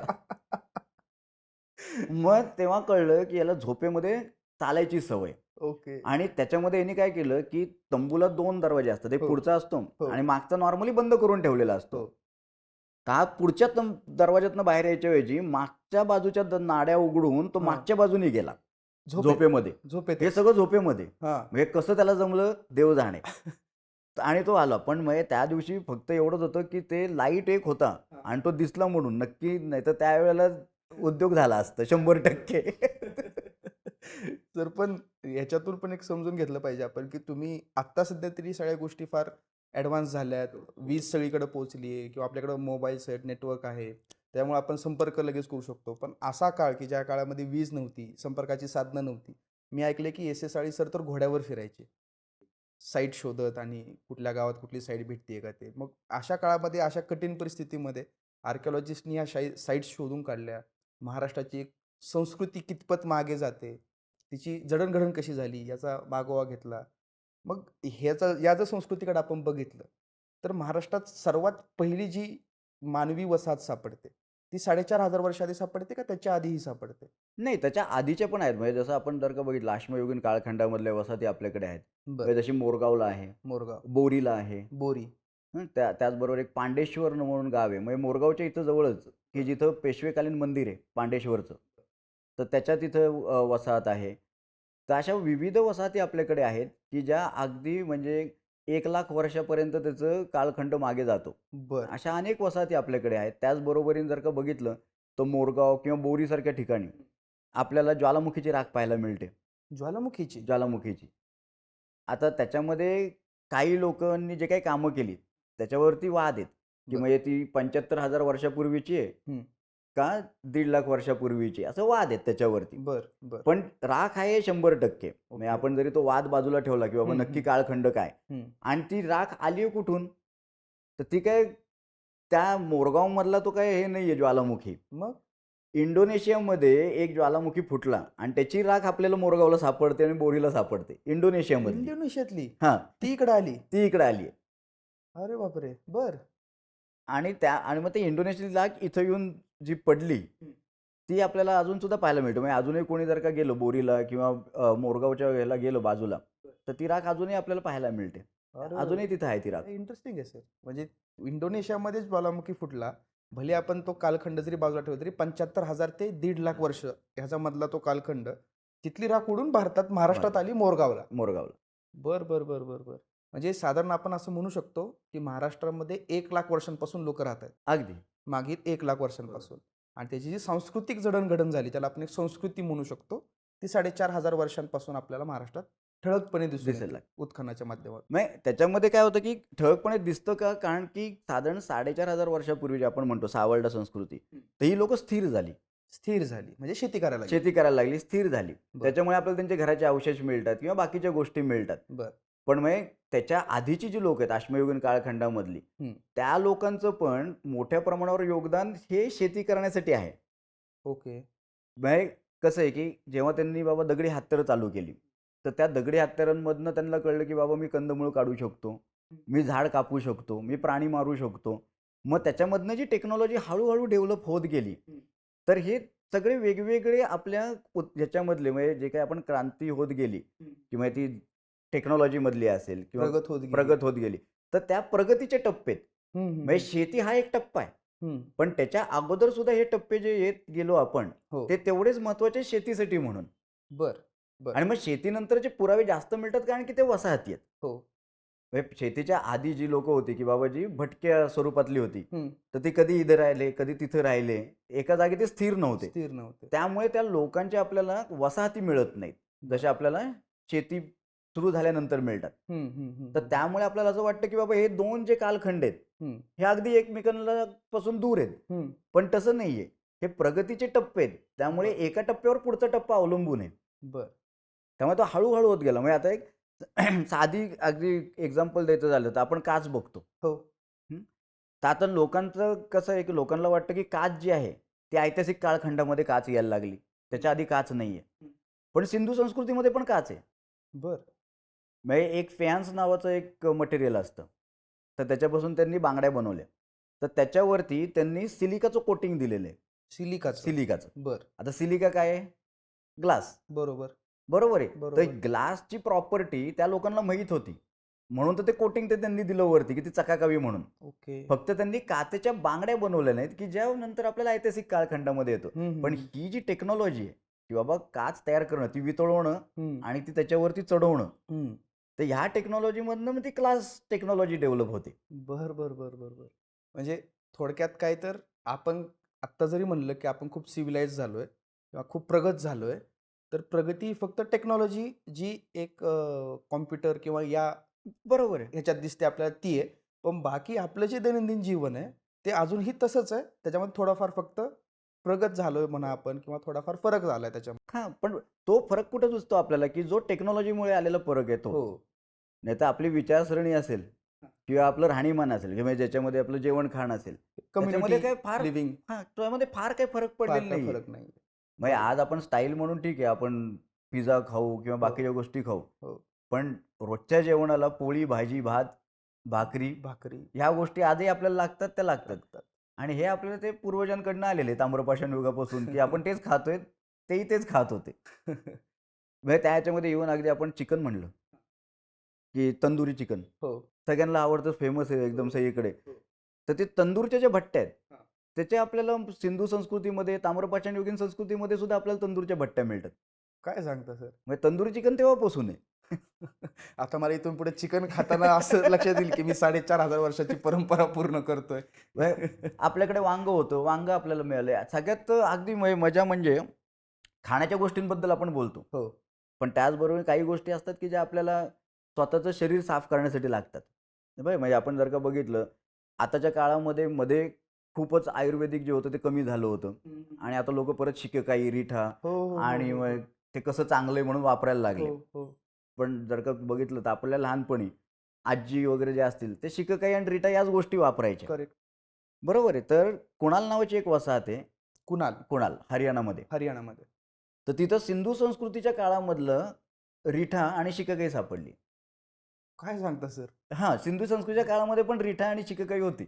मग तेव्हा कळलं, की याला झोपेमध्ये चालायची सवय. ओके. आणि त्याच्यामध्ये यांनी काय केलं, की तंबूला 2 दरवाजे असतात. एक हो, पुढचा असतो हो, आणि मागचा नॉर्मली बंद करून ठेवलेला असतो. हो. तर हा पुढच्या दरवाज्यातनं बाहेर यायच्या ऐवजी मागच्या बाजूच्या नाड्या उघडून तो हां. मागच्या बाजूने गेला झोपेत. झोपेमध्ये. हे झोपेतच. सगळं झोपेमध्ये. हां. म्हणजे कसं त्याला जमलं देव जाणे. आणि तो आला. पण म्हणजे त्या दिवशी फक्त एवढंच होतं, की ते लाईट एक होता हां. आणि तो दिसला म्हणून. नक्की नाहीतर त्यावेळेला उद्योग झाला असता 100%. तर पण ह्याच्यातून पण एक समजून घेतलं पाहिजे आपण, की तुम्ही आत्ता सध्या तरी सगळ्या गोष्टी फार ॲडव्हान्स झाल्यात. वीज सगळीकडे पोहोचली आहे किंवा आपल्याकडं मोबाईल्स आहेत, नेटवर्क आहे. त्यामुळे आपण संपर्क लगेच करू शकतो. पण असा काळ, की ज्या काळामध्ये वीज नव्हती, संपर्काची साधनं नव्हती. मी ऐकलंय, की एस.एस. आळी सर तर घोड्यावर फिरायचे. साईट शोधत आणि कुठल्या गावात कुठली साईट भेटते का ते. मग अशा काळामध्ये, अशा कठीण परिस्थितीमध्ये आर्किओलॉजिस्टनी ह्या साईट्स शोधून काढल्या. महाराष्ट्राची एक संस्कृती कितपत मागे जाते, तिची जडणघडण कशी झाली याचा मागोवा घेतला. मग या जर संस्कृतीकडे आपण बघितलं, तर महाराष्ट्रात सर्वात पहिली जी मानवी वसाहत सापडते, ती 4,500 वर्ष आधी सापडते का त्याच्या आधीही सापडते? नाही, त्याच्या आधीचे पण आहेत. म्हणजे जसं आपण जर का बघितलं अश्मयुगीन कालखंडामधल्या वसाहती आपल्याकडे आहेत. बरं. म्हणजे जशी मोरगावला आहे, मोरगाव, बोरीला आहे. बोरी. त्याचबरोबर एक पांडेश्वर म्हणून गाव आहे. म्हणजे मोरगावच्या इथं जवळच, की जिथं पेशवेकालीन मंदिर आहे पांडेश्वरचं. तर त्याच्या तिथं वसाहत आहे. तर अशा विविध वसाहती आपल्याकडे आहेत, की ज्या अगदी म्हणजे 1,00,000 वर्षापर्यंत त्याचं कालखंड मागे जातो. बरं. अशा अनेक वसाहती आपल्याकडे आहेत. त्याचबरोबरीने जर का बघितलं, तर मोरगाव किंवा बोरीसारख्या ठिकाणी आपल्याला ज्वालामुखीची राख पाहायला मिळते. ज्वालामुखीची? ज्वालामुखीची. आता त्याच्यामध्ये काही लोकांनी जे काही कामं केली, त्याच्यावरती वाद आहेत, की बरं. म्हणजे ती 75,000 वर्षापूर्वीची आहे हं. का 1,50,000 वर्षापूर्वीची आहे, असं वाद आहेत त्याच्यावरती. बरं, बरं. पण राख आहे 100%. म्हणजे ओके. आपण जरी तो वाद बाजूला ठेवला, की बाबा हं, नक्की हं. काळखंड काय हं. आणि ती राख आली कुठून? तर ती काय त्या मोरगावमधला तो काय हे नाहीये ज्वालामुखी. मग? इंडोनेशियामध्ये एक ज्वालामुखी फुटला आणि त्याची राख आपल्याला मोरगावला सापडते आणि बोरीला सापडते. इंडोनेशियामधली. इंडोनेशियातली? हां, ती इकडं आली? ती इकडे आली आहे. अरे बापरे! बरं. आणि मग ते इंडोनेशियाची लाट इथं येऊन जी पडली, ती आपल्याला अजून सुद्धा पाहायला मिळते. म्हणजे अजूनही कोणी जर का गेलो बोरीला किंवा मोरगावच्या ह्याला गेलो बाजूला, तर ती राख अजूनही आपल्याला पाहायला मिळते. अरे अजूनही तिथं आहे ती राख. इंटरेस्टिंग आहे सर. म्हणजे इंडोनेशियामध्येच ज्वालामुखी फुटला. भले आपण तो कालखंड जरी बाजूला ठेवला तरी 75,000 ते 1,50,000 वर्ष ह्याचा मधला तो कालखंड. तिथली राख उडून महाराष्ट्रात आली मोरगावला. मोरगावला. बरं. म्हणजे साधारण आपण असं म्हणू शकतो, की महाराष्ट्रामध्ये 1,00,000 वर्षांपासून लोकं राहत आहेत. अगदी. मागील 1,00,000 वर्षांपासून. आणि त्याची जी सांस्कृतिक जडणघडण झाली, त्याला आपण एक संस्कृती म्हणू शकतो. ती 4,500 वर्षांपासून आपल्याला महाराष्ट्रात ठळकपणे दिसून दिसायला येते लागली. उत्खनाच्या माध्यमातून. मग त्याच्यामध्ये काय होतं, की ठळकपणे दिसतं का? कारण की साधारण 4,500 वर्षापूर्वी जे आपण म्हणतो सावर्डा संस्कृती, तर ही लोकं स्थिर झाली. स्थिर झाली म्हणजे शेती करायला लागली. शेती करायला लागली, स्थिर झाली. बरं. त्याच्यामुळे आपल्याला त्यांच्या घराचे अवशेष मिळतात किंवा बाकीच्या गोष्टी मिळतात. बरं. पण मग त्याच्या आधीची जी लोक आहेत अश्मयुगीन कालखंडामधली, हं. त्या लोकांचं पण मोठ्या प्रमाणावर योगदान हे शेती करण्यासाठी आहे. ओके. म्हणजे कसं आहे, की जेव्हा त्यांनी बाबा दगडी हत्यारं चालू केली, तर त्या दगडी हत्यारांमधनं त्यांना कळलं, की बाबा मी कंदमुळं काढू शकतो, मी झाड कापू शकतो, मी प्राणी मारू शकतो. मग त्याच्यामधनं जी टेक्नॉलॉजी हळू डेव्हलप होत गेली, तर हे सगळे वेगवेगळे आपल्या ह्याच्यामधले म्हणजे जे काही आपण क्रांती होत गेली किंवा ती टेक्नॉलॉजीमधली असेल किंवा प्रगत होत गेली, तर त्या प्रगतीचे टप्पे आहेत. म्हणजे शेती हा एक टप्पा आहे. पण त्याच्या अगोदर सुद्धा हे टप्पे जे येत गेलो आपण, हो. ते तेवढेच महत्त्वाचे शेतीसाठी म्हणून. बरं. आणि मग शेतीनंतरचे पुरावे जास्त मिळतात कारण की ते वसाहती आहेत. हो. म्हणजे शेतीच्या आधी जी लोकं होती, की बाबा जी भटक्या स्वरूपातली होती, हं. तर ती कधी इथं राहिले, कधी तिथं राहिले. एका जागी ते स्थिर नव्हते. स्थिर नव्हते. त्यामुळे त्या लोकांच्या आपल्याला वसाहती मिळत नाहीत. जशा आपल्याला शेती सुरू झाल्यानंतर मिळतात. तर त्यामुळे आपल्याला असं वाटतं, की बाबा हे 2 जे कालखंड आहेत, हे अगदी एकमेकांना पासून दूर आहेत. पण तसं नाहीये. हे प्रगतीचे टप्पे आहेत. त्यामुळे एका टप्प्यावर पुढचा टप्पा अवलंबून आहे. बरं. त्यामुळे तो हळू होत गेला. म्हणजे आता एक साधी अगदी एक्झाम्पल द्यायचं झालं तर आपण काच बघतो. हो. हं. तर आता लोकांचं कसं आहे, की लोकांना वाटतं, की काच जी आहे, ती ऐतिहासिक कालखंडामध्ये काच यायला लागली. त्याच्या आधी काच नाहीये. पण सिंधू संस्कृतीमध्ये पण काच आहे. बरं. म्हणजे एक फॅन्स नावाचं एक मटेरियल असतं. तर त्याच्यापासून त्यांनी बांगड्या बनवल्या. तर त्याच्यावरती त्यांनी सिलिकाचं कोटिंग दिलेलं आहे. सिलिकाचं. सिलिकाचं. बरं. आता सिलिका काय आहे? ग्लास. बरोबर. बरोबर आहे. तर बरोबर. ग्लासची प्रॉपर्टी त्या लोकांना माहीत होती. म्हणून तर ते कोटिंग ते त्यांनी दिलं वरती, की ती चकाकावी म्हणून. ओके. फक्त त्यांनी काचेच्या बांगड्या बनवल्या नाहीत, की ज्या नंतर आपल्याला ऐतिहासिक कालखंडामध्ये येतो. हं, हं, पण हं. ही जी टेक्नॉलॉजी आहे, की बाबा काच तयार करणं, ती वितळवणं हं, आणि ती त्याच्यावरती चढवणं. हं. तर ह्या टेक्नॉलॉजीमधनं मग ती क्लास टेक्नॉलॉजी डेव्हलप होते. बरं, बरं, बरं, बरं, बरं. म्हणजे थोडक्यात काय तर आपण आत्ता जरी म्हणलं, की आपण खूप सिव्हिलाइज झालोय किंवा खूप प्रगत झालोय, तर प्रगती फक्त टेक्नॉलॉजी जी एक कॉम्प्युटर किंवा या बरोबर आहे. ह्याच्यात दिसते आपल्याला ती आहे. पण बाकी आपलं जे दैनंदिन जीवन आहे, ते अजूनही तसंच आहे. त्याच्यामध्ये थोडाफार फक्त प्रगत झालोय म्हणा आपण किंवा थोडाफार फरक झालाय त्याच्यामध्ये. हां, पण तो फरक कुठे दिसतो आपल्याला, की जो टेक्नॉलॉजीमुळे आलेला फरक आहे तो. हो. नाहीतर आपली विचारसरणी असेल किंवा आपलं राहणीमान असेल किंवा ज्याच्यामध्ये आपलं जेवण-खाण असेल, कम्युनिटी त्याच्यामध्ये काही फार लिव्हिंग त्यामध्ये फार काही फरक फार पडलेला काय नाहीये. फरक नाही. म्हणजे बरोबर. आज आपण स्टाईल म्हणून ठीक आहे, आपण पिझ्झा खाऊ किंवा हो, बाकीच्या गोष्टी खाऊ. हो. पण रोजच्या जेवणाला पोळी, भाजी, भात, भाकरी भाकरी ह्या गोष्टी आजही आपल्याला लागतात त्या लागतात. लागतात. आणि हे आपल्याला ते पूर्वजांकडनं आलेले आहेत ताम्रपाषाण युगापासून, की आपण तेच खातोय, तेही तेच खात होते. म्हणजे त्या ह्याच्यामध्ये येऊन अगदी आपण चिकन म्हणलं, की तंदुरी चिकन. हो. सगळ्यांना आवडतं, फेमस आहे एकदम हो, सगळीकडे. हो. तर ते तंदूरच्या ज्या भट्ट्या आहेत, हां. त्याचे आपल्याला सिंधू संस्कृतीमध्ये, ताम्रपाषाण युगीन संस्कृतीमध्ये सुद्धा आपल्याला तंदूरच्या भट्ट्या मिळतात. काय सांगता सर? म्हणजे तंदुरी चिकन तेव्हापासून आहे. आता मला इथून पुढे चिकन खाताना असं लक्षात येईल, की मी 4,500 वर्षाची परंपरा पूर्ण करतोय. म्हणजे आपल्याकडे वांगं होतं, वांगं आपल्याला मिळालंय. सगळ्यात अगदी मजा म्हणजे खाण्याच्या गोष्टींबद्दल आपण बोलतो. हो. पण त्याचबरोबर काही गोष्टी असतात, की ज्या आपल्याला स्वतःचं शरीर साफ करण्यासाठी लागतात. बरं म्हणजे आपण जर का बघितलं, आताच्या काळामध्ये मध्ये खूपच आयुर्वेदिक जे होतं ते कमी झालं होतं हं, हं. आणि आता लोकं परत शिकेकाई, रिठा हो, हो, हो, आणि हो, मग हो. ते कसं चांगलं आहे म्हणून वापरायला हो, लागले. हो. पण जर का बघितलं तर आपल्या लहानपणी आजी वगैरे जे असतील ते शिकेकाई आणि रिठा याच गोष्टी वापरायच्या. करेक्ट. बरोबर आहे. तर कुणाल नावाची एक वसाहत आहे, कुणाल, कुणाल हरियाणामध्ये. हरियाणामध्ये. तर तिथं सिंधू संस्कृतीच्या काळामधलं रिठा आणि शिकेकाई सापडली. काय सांगता सर? हां, सिंधू संस्कृतीच्या काळामध्ये पण रिठा आणि शिकेकाई होती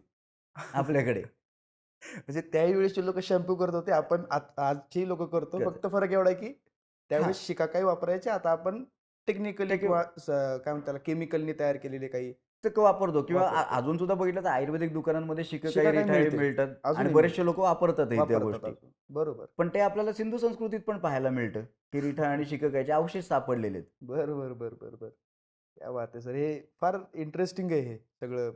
आपल्याकडे. म्हणजे त्याही वेळेसचे लोकं शॅम्पू करत होते. आपण आजची लोकं करतो. कसं फक्त फरक एवढा आहे, की हां, त्यावेळेस शिकाकाई वापरायचे. आता आपण टेक्निकली ते किंवा काय म्हणतात त्याला केमिकलनी तयार केलेले काही ते वापरतो किंवा वापरतो. अजून सुद्धा बघितलं तर आयुर्वेदिक दुकानांमध्ये शिकेकाई, शिकाकाई रिठा हे मिळते. मिळतात आणि अजूनही बरेचसे मिळते. लोकं वापरतातही त्या वापरतात गोष्टी. अजून. बरोबर. पण ते आपल्याला सिंधू संस्कृतीत पण पाहायला मिळतं, की रिठा आणि शिकेकाईचे अवशेष सापडलेले आहेत. बरं, बरं, बरं, बरं, बरं. क्या बात है सर! हे फार इंटरेस्टिंग आहे हे सगळं.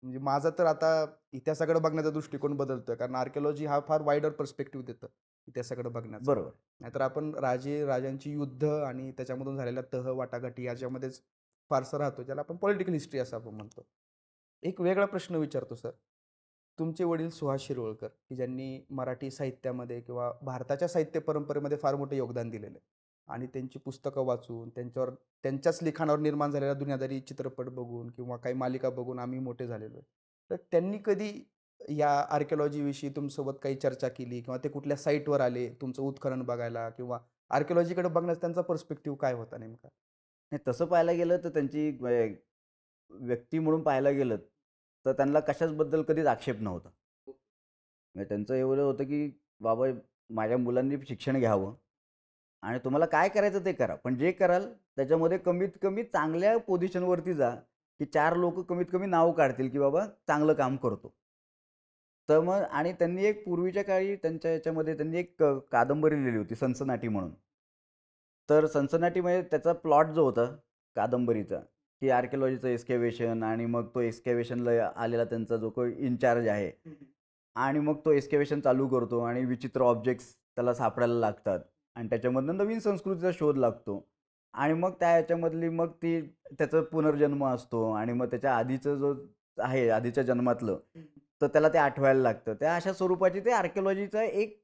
म्हणजे माझा तर आता इतिहासाकडे बघण्याचा दृष्टिकोन बदलतोय. कारण आर्किओलॉजी हा फार वाइडर पर्स्पेक्टिव्ह देतं इतिहासाकडे बघण्याचा. बरोबर. नाहीतर आपण राजांची युद्ध आणि त्याच्यामधून झालेल्या वाटाघाटी याच्यामध्येच फारसं राहतो. ज्याला आपण पॉलिटिकल हिस्ट्री असं आपण म्हणतो. एक वेगळा प्रश्न विचारतो सर. तुमचे वडील सुहास शिरवळकर, की ज्यांनी मराठी साहित्यामध्ये किंवा भारताच्या साहित्य परंपरेमध्ये फार मोठं योगदान दिलेलं आहे. आणि त्यांची पुस्तकं वाचून, त्यांच्याच लिखाणावर निर्माण झालेला दुनियादारी चित्रपट बघून किंवा काही मालिका बघून आम्ही मोठे झालेलो आहे. तर त्यांनी कधी या आर्किओलॉजीविषयी तुमच्यासोबत काही चर्चा केली किंवा ते कुठल्या साईटवर आले तुमचं उत्खनन बघायला किंवा आर्किओलॉजीकडे बघण्याचा त्यांचा पर्स्पेक्टिव्ह काय होता नेमका? नाही तसं पाहायला गेलं तर त्यांची व्यक्ती म्हणून पाहायला गेलं, तर त्यांना कशाचबद्दल कधीच आक्षेप नव्हता. म्हणजे त्यांचं एवढं होतं, की बाबा माझ्या मुलांनी शिक्षण घ्यावं आणि तुम्हाला काय करायचं ते करा. पण जे कराल त्याच्यामध्ये कमीत कमी चांगल्या पोझिशनवरती जा, की 4 लोकं कमीत कमी नाव काढतील, की बाबा चांगलं काम करतो. तर मग आणि त्यांनी एक पूर्वीच्या काळी त्यांच्या ह्याच्यामध्ये त्यांनी एक कादंबरी लिहिली होती सनसनाटी म्हणून. तर सनसनाटीमध्ये त्याचा प्लॉट जो होता कादंबरीचा, की आर्किओलॉजीचं एक्स्कॅव्हेशन आणि मग तो एक्स्कॅव्हेशनला आलेला त्यांचा जो काही इन्चार्ज आहे आणि मग तो एक्स्कॅव्हेशन चालू करतो आणि विचित्र ऑब्जेक्ट्स त्याला सापडायला लागतात आणि त्याच्यामधनं नवीन संस्कृतीचा शोध लागतो आणि मग त्या ह्याच्यामधली मग ती त्याचा पुनर्जन्म असतो आणि मग त्याच्या आधीचं जो आहे आधीच्या जन्मातलं, तर त्याला ते आठवायला लागतं. त्या अशा स्वरूपाची ते आर्किओलॉजीचं एक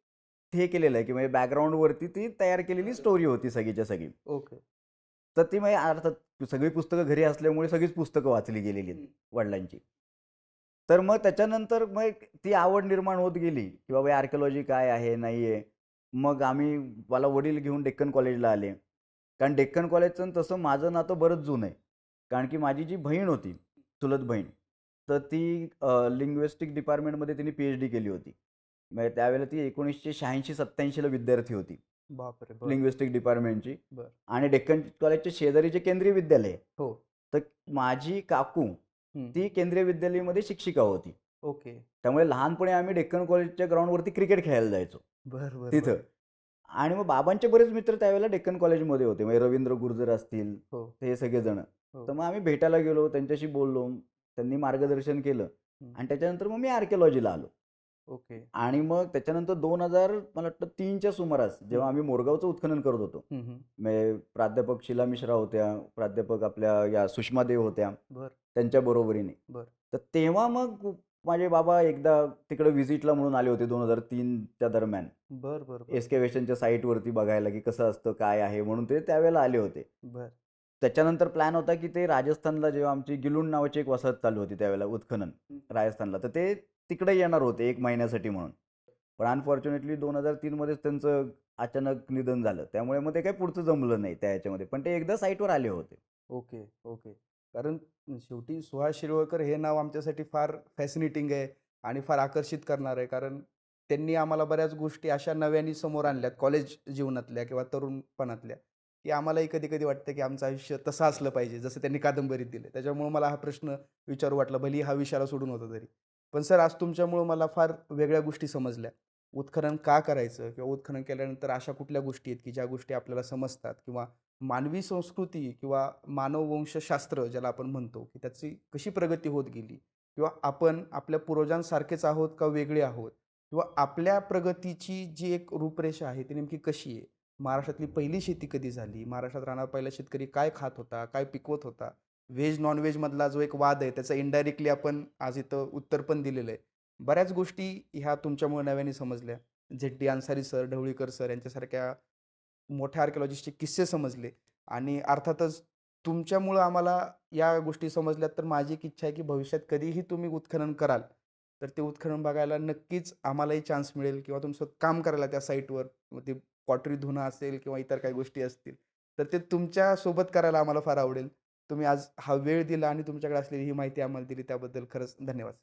हे केलेलं आहे, की म्हणजे बॅकग्राऊंडवरती ती तयार केलेली स्टोरी होती सगळीच्या सगळी. ओके. तर ती म्हणजे अर्थात सगळी पुस्तकं घरी असल्यामुळे सगळीच पुस्तकं वाचली गेलेली आहेत वडिलांची. तर मग त्याच्यानंतर मग ती आवड निर्माण होत गेली, की बाबा आर्किओलॉजी काय आहे, नाही आहे. मग मला वडील घेऊन डेक्कन कॉलेजला आले. कारण डेक्कन कॉलेजचं आणि तसं माझं नातं बरंच जुनं आहे. कारण की माझी जी बहीण होती, चुलत बहीण, तर ती लिंग्विस्टिक डिपार्टमेंटमध्ये तिने पी-एच-डी केली होती. म्हणजे त्यावेळेला ती 1986-87ला विद्यार्थी होती. बापरे! बरं, लिंग्विस्टिक डिपार्टमेंटची. बरं. आणि डेक्कन कॉलेजच्या शेजारी जे केंद्रीय विद्यालय आहे, हो. तर माझी काकू हं. ती केंद्रीय विद्यालयामध्ये शिक्षिका होती. ओके. त्यामुळे लहानपणी आम्ही डेक्कन कॉलेजच्या ग्राउंडवरती क्रिकेट खेळायला जायचो बरं, बरं, तिथं. बरं. आणि मग बाबांचे बरेच मित्र त्यावेळेला डेक्कन कॉलेजमध्ये होते. म्हणजे रवींद्र गुर्जर असतील, हो, ते सगळेजण. हो. तर मग आम्ही भेटायला गेलो, त्यांच्याशी बोललो. त्यांनी मार्गदर्शन केलं हं. आणि त्याच्यानंतर मग मी आर्किओलॉजीला आलो. ओके. आणि मग त्याच्यानंतर 2000 मला वाटतं 3च्या सुमारास हं. जेव्हा आम्ही मोरगावचं उत्खनन करत होतो. हं, हं. म्हणजे प्राध्यापक शीला मिश्रा होत्या, प्राध्यापक आपल्या या सुषमा देव होत्या, बरं, त्यांच्या बरोबरीने. बरं. तर तेव्हा मग माझे बाबा एकदा तिकडे व्हिजिटला म्हणून आले होते 2003च्या दरम्यान. बरं, बरं, बरं. एक्स्कॅव्हेशनच्या साईटवरती बघायला, की कसं असतं, काय आहे म्हणून ते त्यावेळेला आले होते. बरं. त्याच्यानंतर प्लॅन होता, की ते राजस्थानला जेव्हा आमची गिलुंड नावाची एक वसाहत चालू होती त्यावेळेला उत्खनन राजस्थानला, तर ते तिकडे येणार होते 1 महिन्यासाठी म्हणून. पण अनफॉर्च्युनेटली 2003 मध्येच त्यांचं अचानक निधन झालं. त्यामुळे मग ते काही पुढचं जमलं नाही त्या ह्याच्यामध्ये. पण ते एकदा साईटवर आले होते. Okay, okay. कारण शेवटी सुहास शिरवळकर हे नाव आमच्यासाठी फार फॅसिनेटिंग आहे आणि फार आकर्षित करणार आहे. कारण त्यांनी आम्हाला बऱ्याच गोष्टी अशा नव्याने समोर आणल्यात कॉलेज जीवनातल्या किंवा तरुणपणातल्या, की आम्हालाही कधी-कधी वाटतं, की आमचं आयुष्य तसं असलं पाहिजे, जसं त्यांनी कादंबरीत दिलं. त्याच्यामुळं मला हा प्रश्न विचारू वाटला, भलेही हा विषयाला सोडून होता तरी. पण सर आज तुमच्यामुळं मला फार वेगळ्या गोष्टी समजल्या. उत्खनन का करायचं किंवा उत्खनन केल्यानंतर अशा कुठल्या गोष्टी आहेत, की ज्या गोष्टी आपल्याला समजतात किंवा मानवी संस्कृती किंवा मानववंशशास्त्र ज्याला आपण म्हणतो, की त्याची कशी प्रगती होत गेली किंवा आपण आपल्या पूर्वजांसारखेच आहोत का वेगळे आहोत किंवा आपल्या प्रगतीची जी एक रूपरेषा आहे ती नेमकी कशी आहे? महाराष्ट्रातली पहिली शेती कधी झाली? महाराष्ट्रात राहणारा पहिला शेतकरी काय खात होता? काय पिकवत होता? व्हेज नॉन-व्हेजमधला जो एक वाद आहे त्याचा इनडायरेक्टली आपण आज इथं उत्तर पण दिलेलं आहे. बऱ्याच गोष्टी ह्या तुमच्यामुळे नव्याने समजल्या. झेड्डी अन्सारी सर, ढवळीकर सर यांच्यासारख्या मोठ्या आर्किओलॉजिस्टचे किस्से समजले आणि अर्थातच तुमच्यामुळं आम्हाला या गोष्टी समजल्यात, तर माझी एक इच्छा आहे, की भविष्यात कधीही तुम्ही उत्खनन कराल, तर ते उत्खनन बघायला नक्कीच आम्हालाही चान्स मिळेल किंवा तुमचं काम करायला त्या साईटवर मग ते पॉटरी धुणं असेल किंवा इतर काही गोष्टी असतील, तर ते तुमच्यासोबत करायला आम्हाला फार आवडेल. तुम्ही आज हा वेळ दिला आणि तुमच्याकडे असलेली ही माहिती आम्हाला दिली त्याबद्दल खरंच धन्यवाद.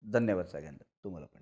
धन्यवाद सगळ्यांना. तुम्हाला पण.